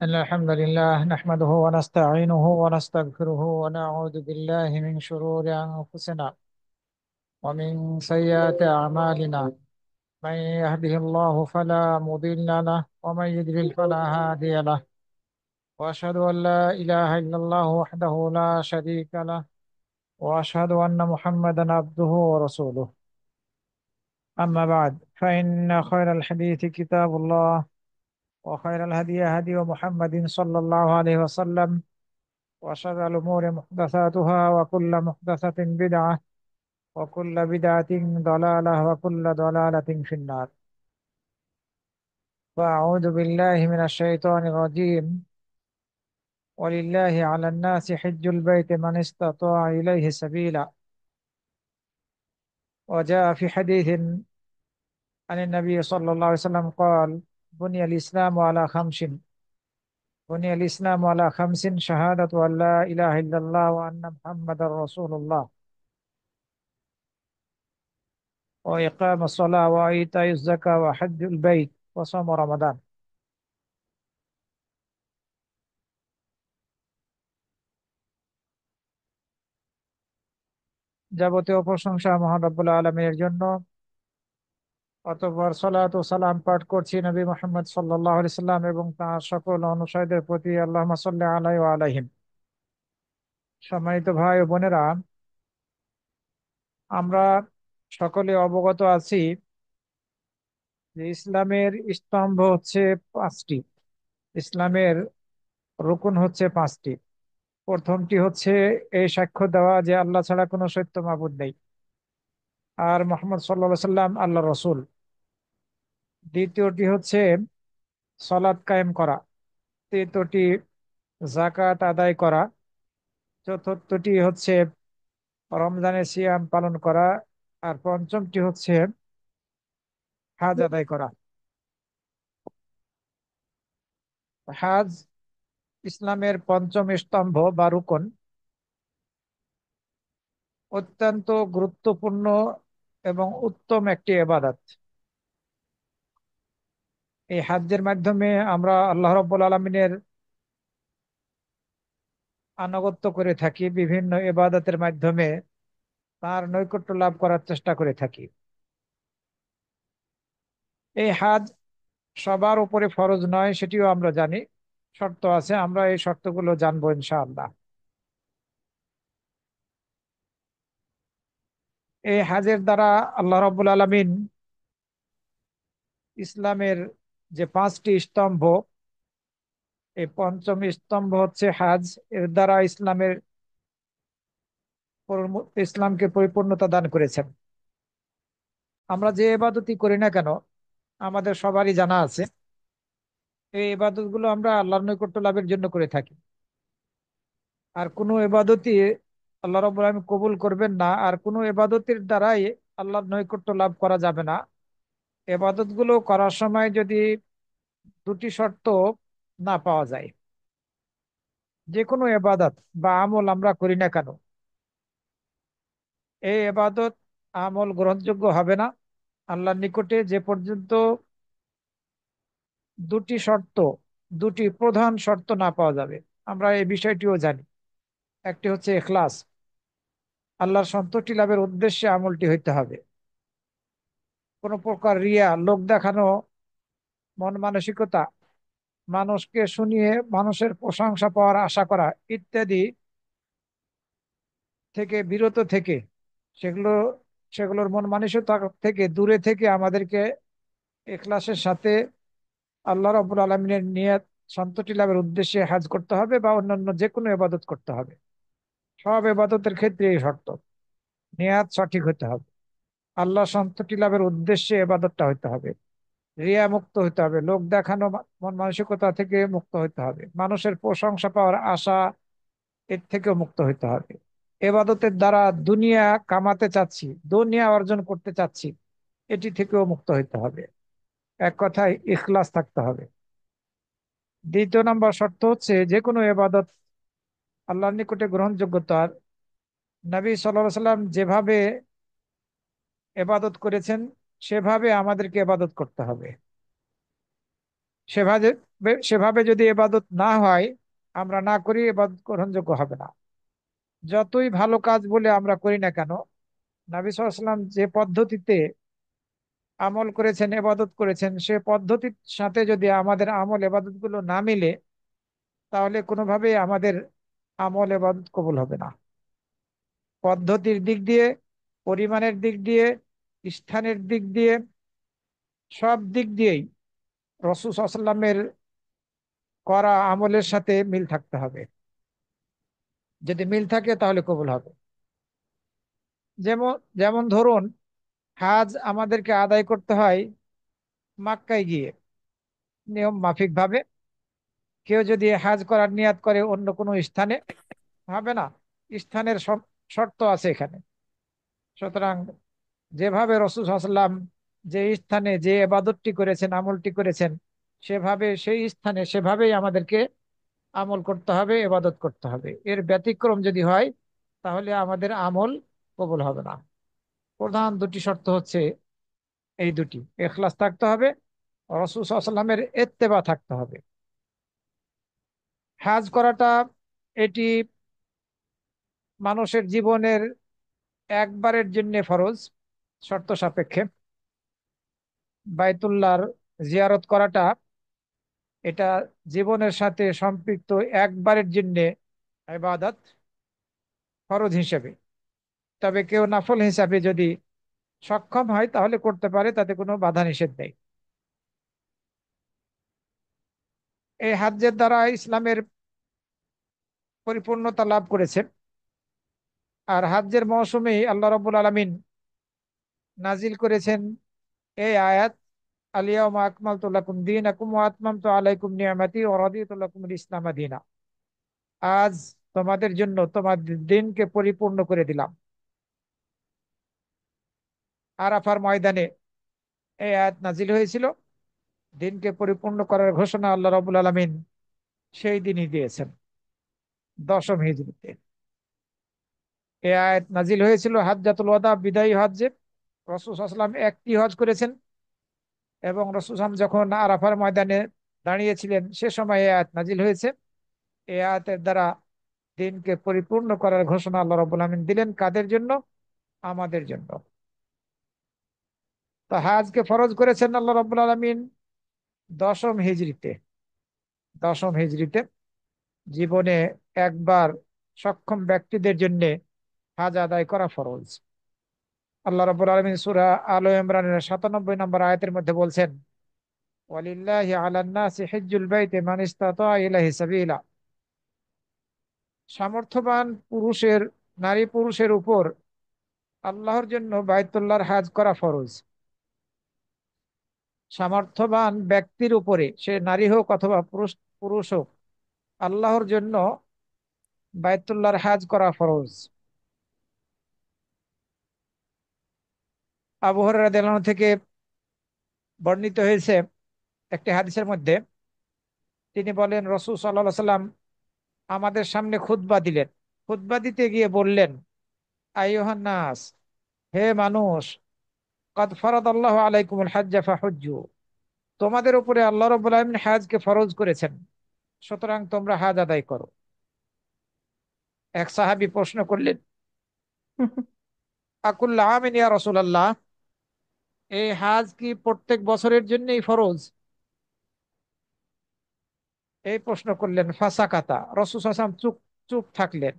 إن الحمد لله نحمده ونستعينه ونستغفره ونعوذ بالله من شرور أنفسنا ومن سيئات أعمالنا. من يهده الله فلا مضل له ومن يضلل فلا هادي له. وأشهد أن لا إله إلا الله وحده لا شريك له، وأشهد أن محمدا عبده ورسوله. أما بعد، فإن خير الحديث كتاب الله، وخير الهدي هدي محمد صلى الله عليه وسلم، وشر الأمور محدثاتها، وكل محدثة بدعة، وكل بدعة ضلالة، وكل ضلالة في النار. فأعوذ بالله من الشيطان الرجيم. ولله على الناس حج البيت من استطاع إليه سبيلا. وجاء في حديث عن النبي صلى الله عليه وسلم قال: بني الإسلام على خمس. بني الإسلام على خمس: شهادة أن لا إله إلا الله وأن محمدا رسول الله، وإقام الصلاة، وإيتاء الزكاة، وحج البيت، وصوم رمضان। যাবতীয় প্রশংসা মহান রব্বুল আলমীর জন্য। অতঃপর সালাত ও সালাম পাঠ করছি নবী মুহাম্মদ সাল্লাল্লাহু আলাইহি সাল্লাম এবং তাঁর সকল অনুসারীদের প্রতি। আল্লাহুম্মা সাল্লি আলাইহি ওয়া আলাইহিম। সম্মানিত ভাই ও বোনেরা, আমরা সকলে অবগত আছি যে ইসলামের স্তম্ভ হচ্ছে পাঁচটি। ইসলামের রুকন হচ্ছে পাঁচটি। প্রথমটি হচ্ছে এই সাক্ষ্য দেওয়া যে আল্লাহ ছাড়া কোনো সত্য মাবুদ নেই, আর মুহাম্মদ সাল্লাল্লাহু আলাইহি সাল্লাম আল্লাহ রসুল। দ্বিতীয়টি হচ্ছে সালাত কায়েম করা। তৃতীয়টি জাকাত আদায় করা। চতুর্থটি হচ্ছে রমজানের সিয়াম পালন করা। আর পঞ্চমটি হচ্ছে হাজ আদায় করা। হাজ ইসলামের পঞ্চম স্তম্ভ বা রুকন। অত্যন্ত গুরুত্বপূর্ণ এবং উত্তম একটি ইবাদত। এই হাজ্জের মাধ্যমে আমরা আল্লাহ রাব্বুল আলামিনের আনুগত্য করে থাকি, বিভিন্ন ইবাদতের মাধ্যমে তার নৈকট্য লাভ করার চেষ্টা করে থাকি। এই হাজ সবার উপরে ফরজ নয়, সেটিও আমরা জানি। শর্ত আছে, আমরা এই শর্তগুলো জানবো ইনশাআল্লাহ। এই হাজের দ্বারা আল্লাহ রাব্বুল আলামিন ইসলামের যে পাঁচটি স্তম্ভ, এই পঞ্চম স্তম্ভ হচ্ছে হাজ। এর দ্বারা ইসলামকে পরিপূর্ণতা দান করেছেন। আমরা যে ইবাদতই করি না কেন, আমাদের সবারই জানা আছে এই ইবাদত গুলো আমরা আল্লাহর নৈকট্য লাভের জন্য করে থাকি। আর কোনো ইবাদতই আল্লাহ রাব্বুল আলামিন কবুল করবেন না, আর কোনো ইবাদতের দ্বারাই আল্লাহর নৈকট্য লাভ করা যাবে না। ইবাদত গুলো করার সময় যদি দুটি শর্ত না পাওয়া যায়, যে কোনো ইবাদত বা আমল আমরা করি না কেন, এই ইবাদত আমল গ্রহণযোগ্য হবে না আল্লাহর নিকটে যে পর্যন্ত দুটি শর্ত, দুটি প্রধান শর্ত না পাওয়া যাবে। আমরা এই বিষয়টিও জানি। একটি হচ্ছে ইখলাস, আল্লাহর সন্তুষ্টি লাভের উদ্দেশ্যে আমলটি হইতে হবে। কোনো প্রকার রিয়া, লোক দেখানো, মন মানসিকতা, মানুষকে শুনিয়ে মানুষের প্রশংসা পাওয়ার আশা করা ইত্যাদি থেকে বিরত থেকে, সেগুলো সেগুলোর মন মানসিকতা থেকে দূরে থেকে আমাদেরকে ইখলাসের সাথে আল্লাহ রাব্বুল আলামিনের নিয়ত সন্তুষ্টি লাভের উদ্দেশ্যে হজ করতে হবে বা অন্যান্য যে কোনো ইবাদত করতে হবে। সব ইবাদতের ক্ষেত্রে এই শর্ত, নিয়াত সঠিক হতে হবে। আল্লাহ সন্তুষ্টি লাভের উদ্দেশ্যে ইবাদতটা হতে হবে। রিয়া মুক্ত হতে হবে, লোক দেখানো মন মানসিকতা থেকে মুক্ত হতে হবে, মানুষের প্রশংসা পাওয়ার আশা এর থেকেও মুক্ত হতে হবে। এবাদতের দ্বারা দুনিয়া কামাতে চাচ্ছি, দুনিয়া অর্জন করতে চাচ্ছি, এটি থেকেও মুক্ত হতে হবে। এক কথায় ইখলাস থাকতে হবে। দ্বিতীয় নম্বর শর্ত হচ্ছে যে কোনো এবাদত আল্লাহর নিকটে গ্রহণযোগ্যতার নবী সাল্লাল্লাহু আলাইহি সাল্লাম যেভাবে এবাদত করেছেন সেভাবে আমাদেরকে এবাদত করতে হবে। সেভাবে সেভাবে যদি এবাদত না হয়, আমরা না করি, এবাদত গ্রহণযোগ্য হবে না। যতই ভালো কাজ বলে আমরা করি না কেন, নবী সাল্লাল্লাহু আলাইহি ওয়াসাল্লাম যে পদ্ধতিতে আমল করেছেন, এবাদত করেছেন, সে পদ্ধতির সাথে যদি আমাদের আমল এবাদত গুলো না মিলে, তাহলে কোনোভাবেই আমাদের আমল এবাদত কবুল হবে না। পদ্ধতির দিক দিয়ে, পরিমাণের দিক দিয়ে, স্থানের দিক দিয়ে, সব দিক দিয়েই রাসূল সাল্লাল্লাহু আলাইহি ওয়াসাল্লামের করা আমলের সাথে মিল থাকতে হবে। যদি মিল থাকে তাহলে কবুল হবে। যেমন যেমন ধরুন, হাজ আমাদেরকে আদায় করতে হয় মক্কায় গিয়ে, নিয়ম মাফিক ভাবে। কেউ যদি হাজ করার নিয়াত করে অন্য কোনো স্থানে, হবে না। স্থানের শর্ত আছে এখানে। সুতরাং যেভাবে রাসূল সাল্লাল্লাহু আলাইহি ওয়াসাল্লাম যে স্থানে যে ইবাদতটি করেছেন, আমলটি করেছেন, সেভাবে সেই স্থানে সেভাবেই আমাদেরকে আমল করতে হবে, ইবাদত করতে হবে। এর ব্যতিক্রম যদি হয়, তাহলে আমাদের আমল কবুল হবে না। প্রধান দুটি শর্ত হচ্ছে এই দুটি: ইখলাস থাকতে হবে, রাসূল সাল্লাল্লাহু আলাইহি ওয়াসাল্লামের ইত্তেবা থাকতে হবে। হাজ করাটা, এটি মানুষের জীবনের একবারের জন্য ফরজ, শর্ত সাপেক্ষে। বাইতুল্লাহর জিয়ারত করাটা, এটা জীবনের সাথে সম্পৃক্ত একবারের জন্য ইবাদত, ফরজ হিসেবে। তবে কেউ নফল হিসাবে যদি সক্ষম হয় তাহলে করতে পারে, তাতে কোনো বাধা নিষেধ নেই। এই হাজ্জের দ্বারা ইসলামের পরিপূর্ণতা লাভ করেছে। আর হাজ্জের মৌসুমেই আল্লাহ রাব্বুল আলামিন নাজিল করেছেন এই আয়াত: আলিয়াউমা আকমালতু লাকুম দীনাকুম ওয়া আতমামতু আলাইকুম নি'মাতি ওয়া রাদিতু লাকুমুল ইসলাম দীনা। আজ তোমাদের জন্য তোমাদের দিনকে পরিপূর্ণ করে দিলাম। আরাফার ময়দানে এই আয়াত নাজিল হয়েছিল। দিনকে পরিপূর্ণ করার ঘোষণা আল্লাহ রাব্বুল আলামিন সেই দিনই দিয়েছেন, দশম হিজরিতে। এই আয়াত নাজিল হয়েছিল হাজ্জাতুল ওয়াদা, বিদায়ী হজ্জে। রাসূল সাল্লাল্লাহু আলাইহি ওয়াসাল্লাম একটি হজ করেছেন, এবং রাসূল সাল্লাল্লাহু আলাইহি ওয়াসাল্লাম যখন আরাফার ময়দানে দাঁড়িয়েছিলেন, সে সময় এই আয়াত নাজিল হয়েছে। এই আয়াতের দ্বারা দিনকে পরিপূর্ণ করার ঘোষণা আল্লাহ রাব্বুল আলামিন দিলেন। কাদের জন্য? আমাদের জন্য। তো হজকে ফরজ করেছেন আল্লাহ রাব্বুল আলামিন দশম হিজরিতে। দশম হিজরিতে জীবনে একবার সক্ষম ব্যক্তিদের জন্য হজ আদায় করা ফরজ। আল্লাহ রাব্বুল আলামিন সূরা আলে ইমরানের ৯৭ নম্বর আয়াতের মধ্যে বলছেন: ওয়ালিল্লাহি আলান নাসি হিজ্জুল বাইতি মান ইসতাতা ইলাইহি সাবিলা। সামর্থ্যবান পুরুষের, নারী পুরুষের উপর আল্লাহর জন্য বাইতুল্লাহর হজ করা ফরজ। সামর্থ্যবান ব্যক্তির উপরে, সে নারী হোক অথবা পুরুষ পুরুষ হোক, আল্লাহর জন্য বাইতুল্লাহর হজ করা ফরজ। আবু হুরায়রা রাদিয়াল্লাহু আনহু থেকে বর্ণিত হয়েছে একটি হাদিসের মধ্যে, তিনি বলেন, রাসূল সাল্লাল্লাহু আলাইহি সাল্লাম আমাদের সামনে খুতবা দিলেন। খুতবা দিতে গিয়ে বললেন: আইয়ুহান নাস, হে মানুষ, কাদ ফারাদাল্লাহু আলাইকুমুল হাজ্জা ফাহুজ্জু। তোমাদের উপরে আল্লাহ রাব্বুল আলামিন হজকে ফরজ করেছেন, সুতরাং তোমরা হজ আদায় করো। এক সাহাবী প্রশ্ন করলেন: আকুল্লা আমিন ইয়া রাসূলুল্লাহ, এই হজ কি প্রত্যেক বছরের জন্যই ফরজ? এই প্রশ্ন করলেন। ফাসাকাতা, রাসূল সাল্লাল্লাহু আলাইহি ওয়াসাল্লাম চুপ চুপ থাকলেন।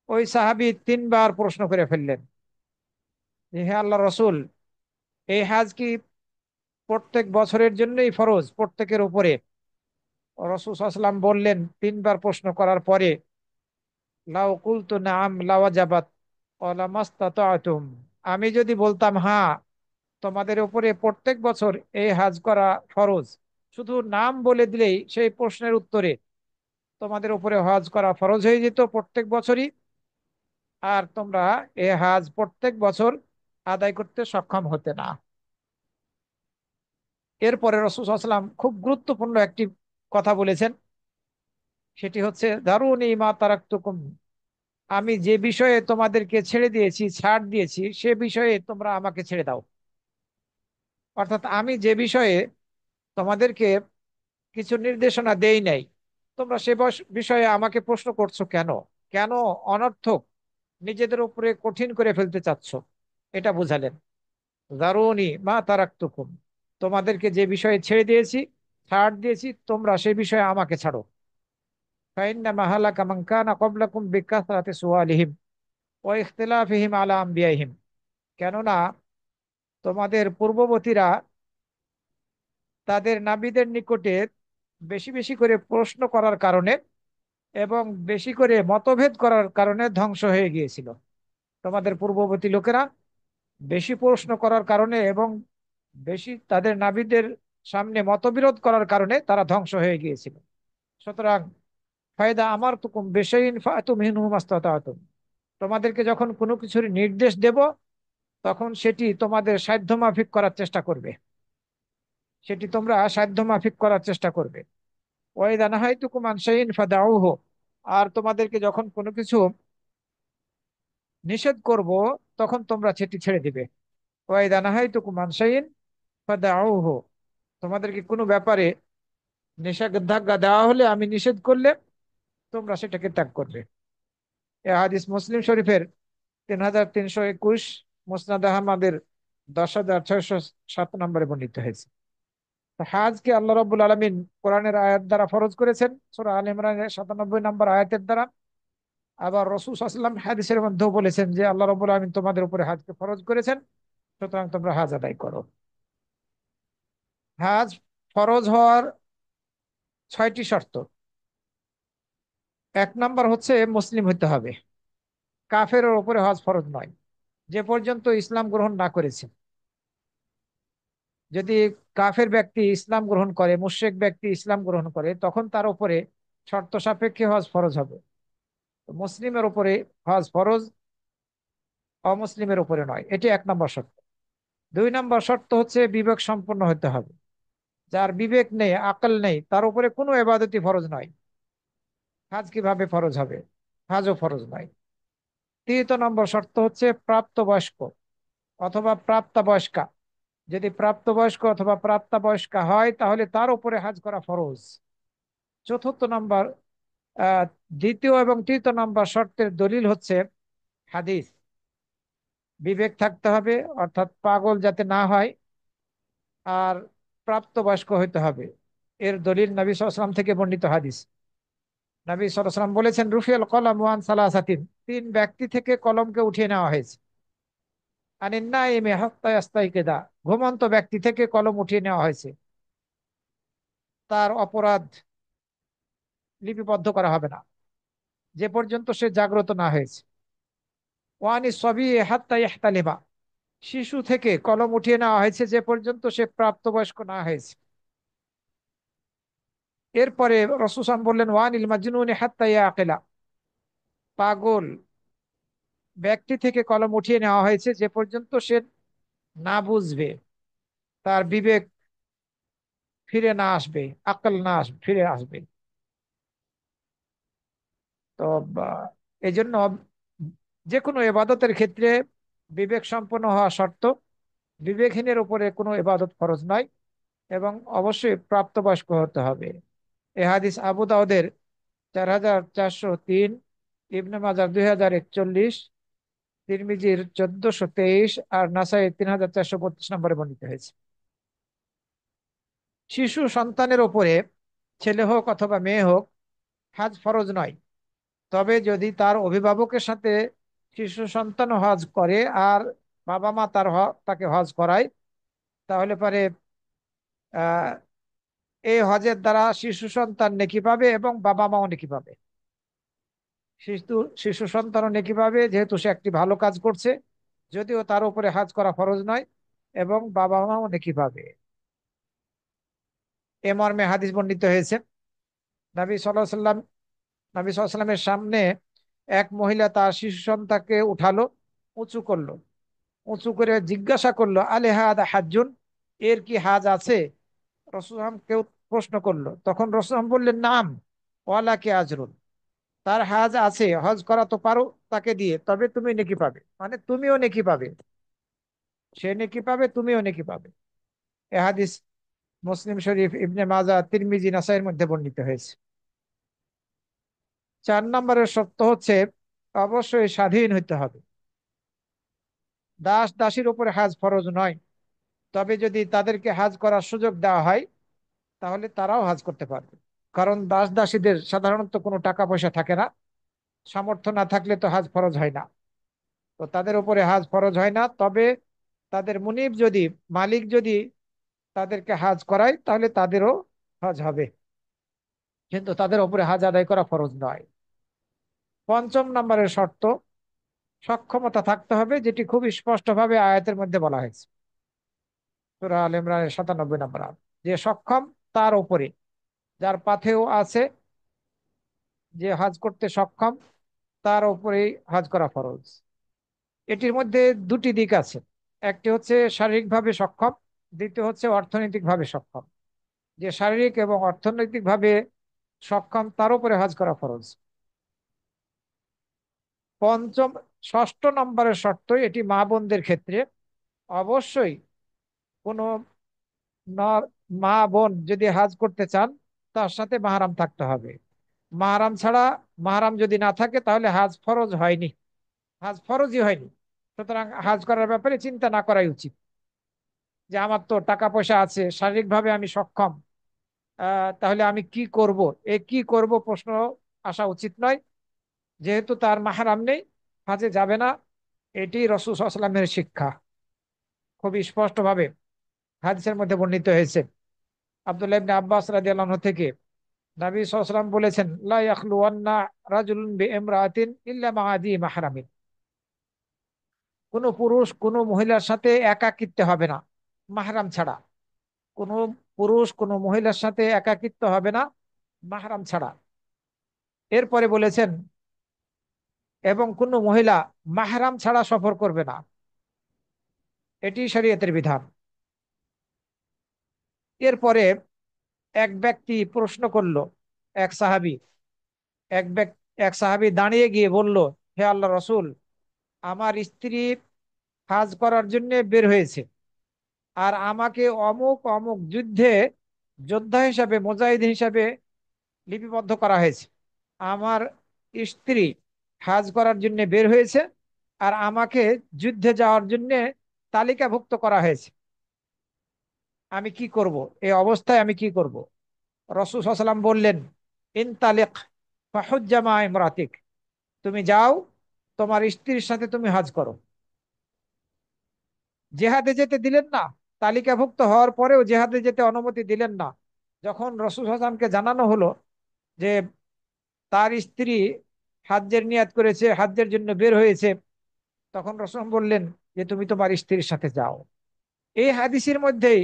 ওই সাহাবী তিনবার প্রশ্ন করে ফেললেন যে, হে আল্লাহ রসুল, এই হজ কি প্রত্যেক বছরের জন্যই ফরজ, প্রত্যেকের উপরে? রাসূল সাল্লাল্লাহু আলাইহি ওয়াসাল্লাম বললেন তিনবার প্রশ্ন করার পরে: লাউ কুলতু নাআম লাওয়াজাবাত ওয়া লামাসতাতাতুম। আমি যদি বলতাম হ্যাঁ, তোমাদের উপরে প্রত্যেক বছর এই হজ করা ফরজ, শুধু নাম বলে দিলেই সেই প্রশ্নের উত্তরে তোমাদের উপরে হজ করা ফরজ হয়ে যেত প্রত্যেক বছরই, আর তোমরা এই হজ প্রত্যেক বছর আদায় করতে সক্ষম হতে না। এরপরে রাসূল সাল্লাল্লাহু আলাইহি ওয়াসাল্লাম খুব গুরুত্বপূর্ণ একটি কথা বলেছেন, সেটি হচ্ছে দারুনি মা তারাকতুকুম। আমি যে বিষয়ে তোমাদেরকে ছেড়ে দিয়েছি, ছাড় দিয়েছি, সে বিষয়ে তোমরা আমাকে ছেড়ে দাও। অর্থাৎ আমি যে বিষয়ে তোমাদেরকে কিছু নির্দেশনা দেই নাই, তোমরা সে বিষয়ে আমাকে প্রশ্ন করছো কেন? কেন অনর্থক নিজেদের উপরে কঠিন করে ফেলতে চাচ্ছ? এটা বুঝালেন। দারুনি মা তারাকতুকুম, তোমাদেরকে যে বিষয়ে ছেড়ে দিয়েছি, ছাড় দিয়েছি, তোমরা সেই বিষয়ে আমাকে ছাড়ো। ফাইন্নামা হালাকা মান কানা ক্বাবলাকুম বিকাসরাতি সুআলিহিম ওয়া ইখতিলাফিহিম আলা আমবিয়াইহিম, কেননা তোমাদের পূর্ববর্তীরা তাদের নাবিদের নিকটে বেশি বেশি করে প্রশ্ন করার কারণে এবং বেশি করে মতভেদ করার কারণে ধ্বংস হয়ে গিয়েছিল। তোমাদের পূর্ববর্তী লোকেরা বেশি প্রশ্ন করার কারণে এবং বেশি তাদের নাবিদের সামনে মতবিরোধ করার কারণে তারা ধ্বংস হয়ে গিয়েছিল। সুতরাং ফায়দা আমার তুকুম বেশাইন ফাতুম মিনহু মাস্তাতাতুম, তোমাদেরকে যখন কোনো কিছুর নির্দেশ দেব, তখন সেটি তোমাদের সাধ্য মাফিক করার চেষ্টা করবে, সেটি তোমরা সাধ্য মাফিক করার চেষ্টা করবে। ওয়াইদা নাহাইতুকুম আন শাইইন ফাদাউহু, আর তোমাদেরকে যখন কোনো কিছু নিষেধ করব, তখন তোমরা সেটি ছেড়ে দিবে। ওয়াইদা নাহাইতুকুম আন শাইইন ফাদাউহু, তোমাদেরকে কোনো ব্যাপারে নিষেধাজ্ঞা দেওয়া হলে, আমি নিষেধ করলে তোমরা সেটাকে ত্যাগ করবে। এ হাদিস মুসলিম শরীফের 3321, মুসনাদ আহমদের 10,607 নম্বরে বর্ণিত হয়েছে। তো হাজকে আল্লাহ রাব্বুল আলামিন কোরআনের আয়াত দ্বারা ফরজ করেছেন, সূরা আল ইমরানের 97 নম্বর আয়াতের দ্বারা। আবার রাসূল সাল্লাল্লাহু আলাইহি ওয়াসাল্লাম হাদিসের মধ্যেও বলেছেন যে আল্লাহ রাব্বুল আলামিন তোমাদের উপরে হাজকে ফরজ করেছেন, সুতরাং তোমরা হাজ আদায় করো। হাজ ফরজ হওয়ার 6টি শর্ত। 1 নম্বর হচ্ছে মুসলিম হতে হবে, কাফেরের উপরে হজ ফরজ নয় যে পর্যন্ত ইসলাম গ্রহণ না করেছে। যদি কাফের ব্যক্তি ইসলাম গ্রহণ করে, মুশরিক ব্যক্তি ইসলাম গ্রহণ করে, তখন তার উপরে শর্ত সাপেক্ষে হজ ফরজ হবে। তো মুসলিমের উপরে হজ ফরজ, অমুসলিমের উপরে নয়, এটি 1 নম্বর শর্ত। 2 নম্বর শর্ত হচ্ছে বিবেক সম্পন্ন হতে হবে। যার বিবেক নেই, আকল নেই, তার উপরে কোনো এবাদতই ফরজ নয়। হাজ কিভাবে ফরজ হবে? হাজও ফরজ নয়। 3 নম্বর শর্ত হচ্ছে প্রাপ্তবয়স্ক অথবা প্রাপ্তবয়স্কা। যদি প্রাপ্তবয়স্ক অথবা প্রাপ্তবয়স্কা হয়, তাহলে তার উপরে হাজ করা ফরজ। 4 নম্বর, আহ 2য় এবং 3য় নম্বর শর্তের দলিল হচ্ছে হাদিস। বিবেক থাকতে হবে, অর্থাৎ পাগল যাতে না হয়, আর প্রাপ্তবয়স্ক হইতে হবে। এর দলিল নবী সাল্লাল্লাহু আলাইহি ওয়াসাল্লাম থেকে বর্ণিত হাদিস। নবী সাল্লাল্লাহু আলাইহি ওয়াসাল্লাম বলেছেন, রুফিয়াল কলাম ওয়ান সালাসাতিন, 3 ব্যক্তি থেকে কলমকে উঠিয়ে নেওয়া হয়েছে। আনিন নাইমি হাত্তা ইয়াস্তাইকিদা, ঘুমন্ত ব্যক্তি থেকে কলম উঠিয়ে নেওয়া হয়েছে, তার অপরাধ লিপিবদ্ধ করা হবে না যে পর্যন্ত সে জাগ্রত না হয়েছে। ওয়ানি সবি হাত্তা ইহতালিমা, শিশু থেকে কলম উঠিয়ে নেওয়া হয়েছে যে পর্যন্ত সে প্রাপ্তবয়স্ক না হয়েছে। এরপরে রাসূল সাল্লাল্লাহু আলাইহি ওয়াসাল্লাম বললেন, ওয়ানিল মাজনুনি হাত্তা ইয়াকিলা, পাগল ব্যক্তি থেকে কলম উঠিয়ে নেওয়া হয়েছে যে পর্যন্ত সে না বুঝবে, তার বিবেক ফিরে না আসবে, আকল না আসবে, ফিরে আসবে। তো এই জন্য যে কোনো এবাদতের ক্ষেত্রে বিবেক সম্পন্ন হওয়া শর্ত। বিবেকহীনের উপরে কোনো এবাদত ফরজ নয়, এবং অবশ্যই প্রাপ্তবয়স্ক হতে হবে। এ হাদিস আবু দাউদের 4403, ইবনে মাজাহ 2041, তিরমিজির 1423, আর নাসাই 3432 নম্বরে বর্ণিত হয়েছে। শিশু সন্তানের উপরে, ছেলে হোক অথবা মেয়ে হোক, হাজ ফরজ নয়। তবে যদি তার অভিভাবকের সাথে শিশু সন্তান হজ করে, আর বাবা মা তাকে হজ করায়, তাহলে পরে আহ এই হজের দ্বারা শিশু সন্তান নেকি পাবে এবং বাবা মাও নেকি পাবে। শিশু শিশু সন্তানও নেকি পাবে, যেহেতু সে একটি ভালো কাজ করছে, যদিও তার উপরে হজ করা ফরজ নয়, এবং বাবা মাও নেকি পাবে। এ মর্মে হাদিস বর্ণিত হয়েছে। নবী সাল্লাল্লাহু আলাইহি সাল্লাম নবী সাল্লাল্লাহু আলাইহি সাল্লামের সামনে এক মহিলা তার শিশু সন্তানকে উঠালো, উঁচু করলো, উঁচু করে জিজ্ঞাসা করলো, আলে হাদা হাজ্জুন, এর কি হাজ আছে? রাসূল কেউ প্রশ্ন করলো, তখন রাসূল বললেন, নাম ওয়ালা কি আজরুন, তার হাজ আছে, হজ করা তো পারো তাকে দিয়ে, তবে তুমি নেকি পাবে, মানে তুমিও নেকি পাবে, সে নেকি পাবে, তুমিও নেকি পাবে। এ হাদিস মুসলিম শরীফ, ইবনে মাজাহ, তিরমিজি, নাসাইয়ের মধ্যে বর্ণিত হয়েছে। 4 নম্বরের শর্ত হচ্ছে অবশ্যই স্বাধীন হইতে হবে। দাস দাসীর উপরে হাজ ফরজ নয়, তবে যদি তাদেরকে হাজ করার সুযোগ দেওয়া হয় তাহলে তারাও হাজ করতে পারবে। কারণ দাস দাসীদের সাধারণত কোনো টাকা পয়সা থাকে না, সামর্থ্য না থাকলে তো হাজ ফরজ হয় না। তো তাদের উপরে হাজ ফরজ হয় না, তবে তাদের মুনিব যদি, মালিক যদি তাদেরকে হাজ করায় তাহলে তাদেরও হজ হবে, কিন্তু তাদের উপরে হাজ আদায় করা ফরজ নয়। 5 নম্বরের শর্ত সক্ষমতা থাকতে হবে, যেটি খুব স্পষ্টভাবে আয়াতের মধ্যে বলা হয়েছে, সূরা আল ইমরানের 97 নম্বর আয়াত, যে সক্ষম তার উপরে, যার পাথেও আছে, যে হজ করতে সক্ষম তার উপরেই হজ করা ফরজ। এটির মধ্যে দুটি দিক আছে, একটি হচ্ছে শারীরিকভাবে সক্ষম, দ্বিতীয় হচ্ছে অর্থনৈতিকভাবে সক্ষম। যে শারীরিক এবং অর্থনৈতিকভাবে সক্ষম তার উপরে হজ করা ফরজ। পঞ্চম 6 নম্বরের শর্ত, এটি মা বোনদের ক্ষেত্রে অবশ্যই কোনো মা বোন যদি হাজ করতে চান তার সাথে মাহরাম থাকতে হবে। মাহরাম ছাড়া, মাহরাম যদি না থাকে তাহলে হাজ ফরজ হয়নি, হাজ ফরজই হয়নি। সুতরাং হাজ করার ব্যাপারে চিন্তা না করাই উচিত, যে আমার তো টাকা পয়সা আছে, শারীরিকভাবে আমি সক্ষম, তাহলে আমি কি করব, এ কি করব প্রশ্ন আসা উচিত নয়। যেহেতু তার মাহরাম নেই, হাজে যাবে না, এটি রাসূল সাল্লাল্লাহু আলাইহি ওয়াসাল্লামের শিক্ষা, খুব স্পষ্টভাবে হাদিসের মধ্যে বর্ণিত হয়েছে। আব্দুল্লাহ ইবনে আব্বাস রাদিয়াল্লাহু আনহু থেকে নবী সাল্লাল্লাহু আলাইহি ওয়াসাল্লাম বলেছেন, লা ইয়াখলুওয়ান্না রাজুলুন বিইমরাআতিন ইল্লা মা'a যি মাহরামিন। কোন পুরুষ কোন মহিলার সাথে একাকিত্ব হবে না মাহরাম ছাড়া। কোন পুরুষ কোন মহিলার সাথে একাকিত্ব হবে না মাহরাম ছাড়া। এরপরে বলেছেন, এবং কোন মহিলা মাহরাম ছাড়া সফর করবে না, এটি শরীয়তের বিধান। এরপরে এক ব্যক্তি প্রশ্ন করলো, এক সাহাবী, এক ব্যক্তি এক সাহাবী দাঁড়িয়ে গিয়ে বলল, হে আল্লাহ রসুল, আমার স্ত্রী হাজ করার জন্য বের হয়েছে, আর আমাকে অমুক অমুক যুদ্ধে যোদ্ধা হিসাবে, মুজাহিদ হিসাবে লিপিবদ্ধ করা হয়েছে। আমার স্ত্রী হাজ করার জন্য বের হয়েছে, আর আমাকে যুদ্ধে যাওয়ার জন্য তালিকাভুক্ত করা হয়েছে। আমি কি করব? এই অবস্থায় আমি কি করব? রাসূল সাল্লাল্লাহু আলাইহি ওয়াসাল্লাম বললেন, ইনতালিক ফাহুজ্জা মা ইমরাতিক, তুমি যাও, তোমার স্ত্রীর সাথে তুমি হজ করো। জেহাদে যেতে দিলেন না, তালিকাভুক্ত হওয়ার পরেও জেহাদে যেতে অনুমতি দিলেন না। যখন রাসূল সাল্লাল্লাহু আলাইহি ওয়াসাল্লামকে জানানো হলো যে তার স্ত্রী হাজ্জের নিয়াত করেছে, হাজ্জের জন্য বের হয়েছে, তখন রাসূল বললেন যে তুমি তোমার স্ত্রীর সাথে যাও। এই হাদিসের মধ্যেই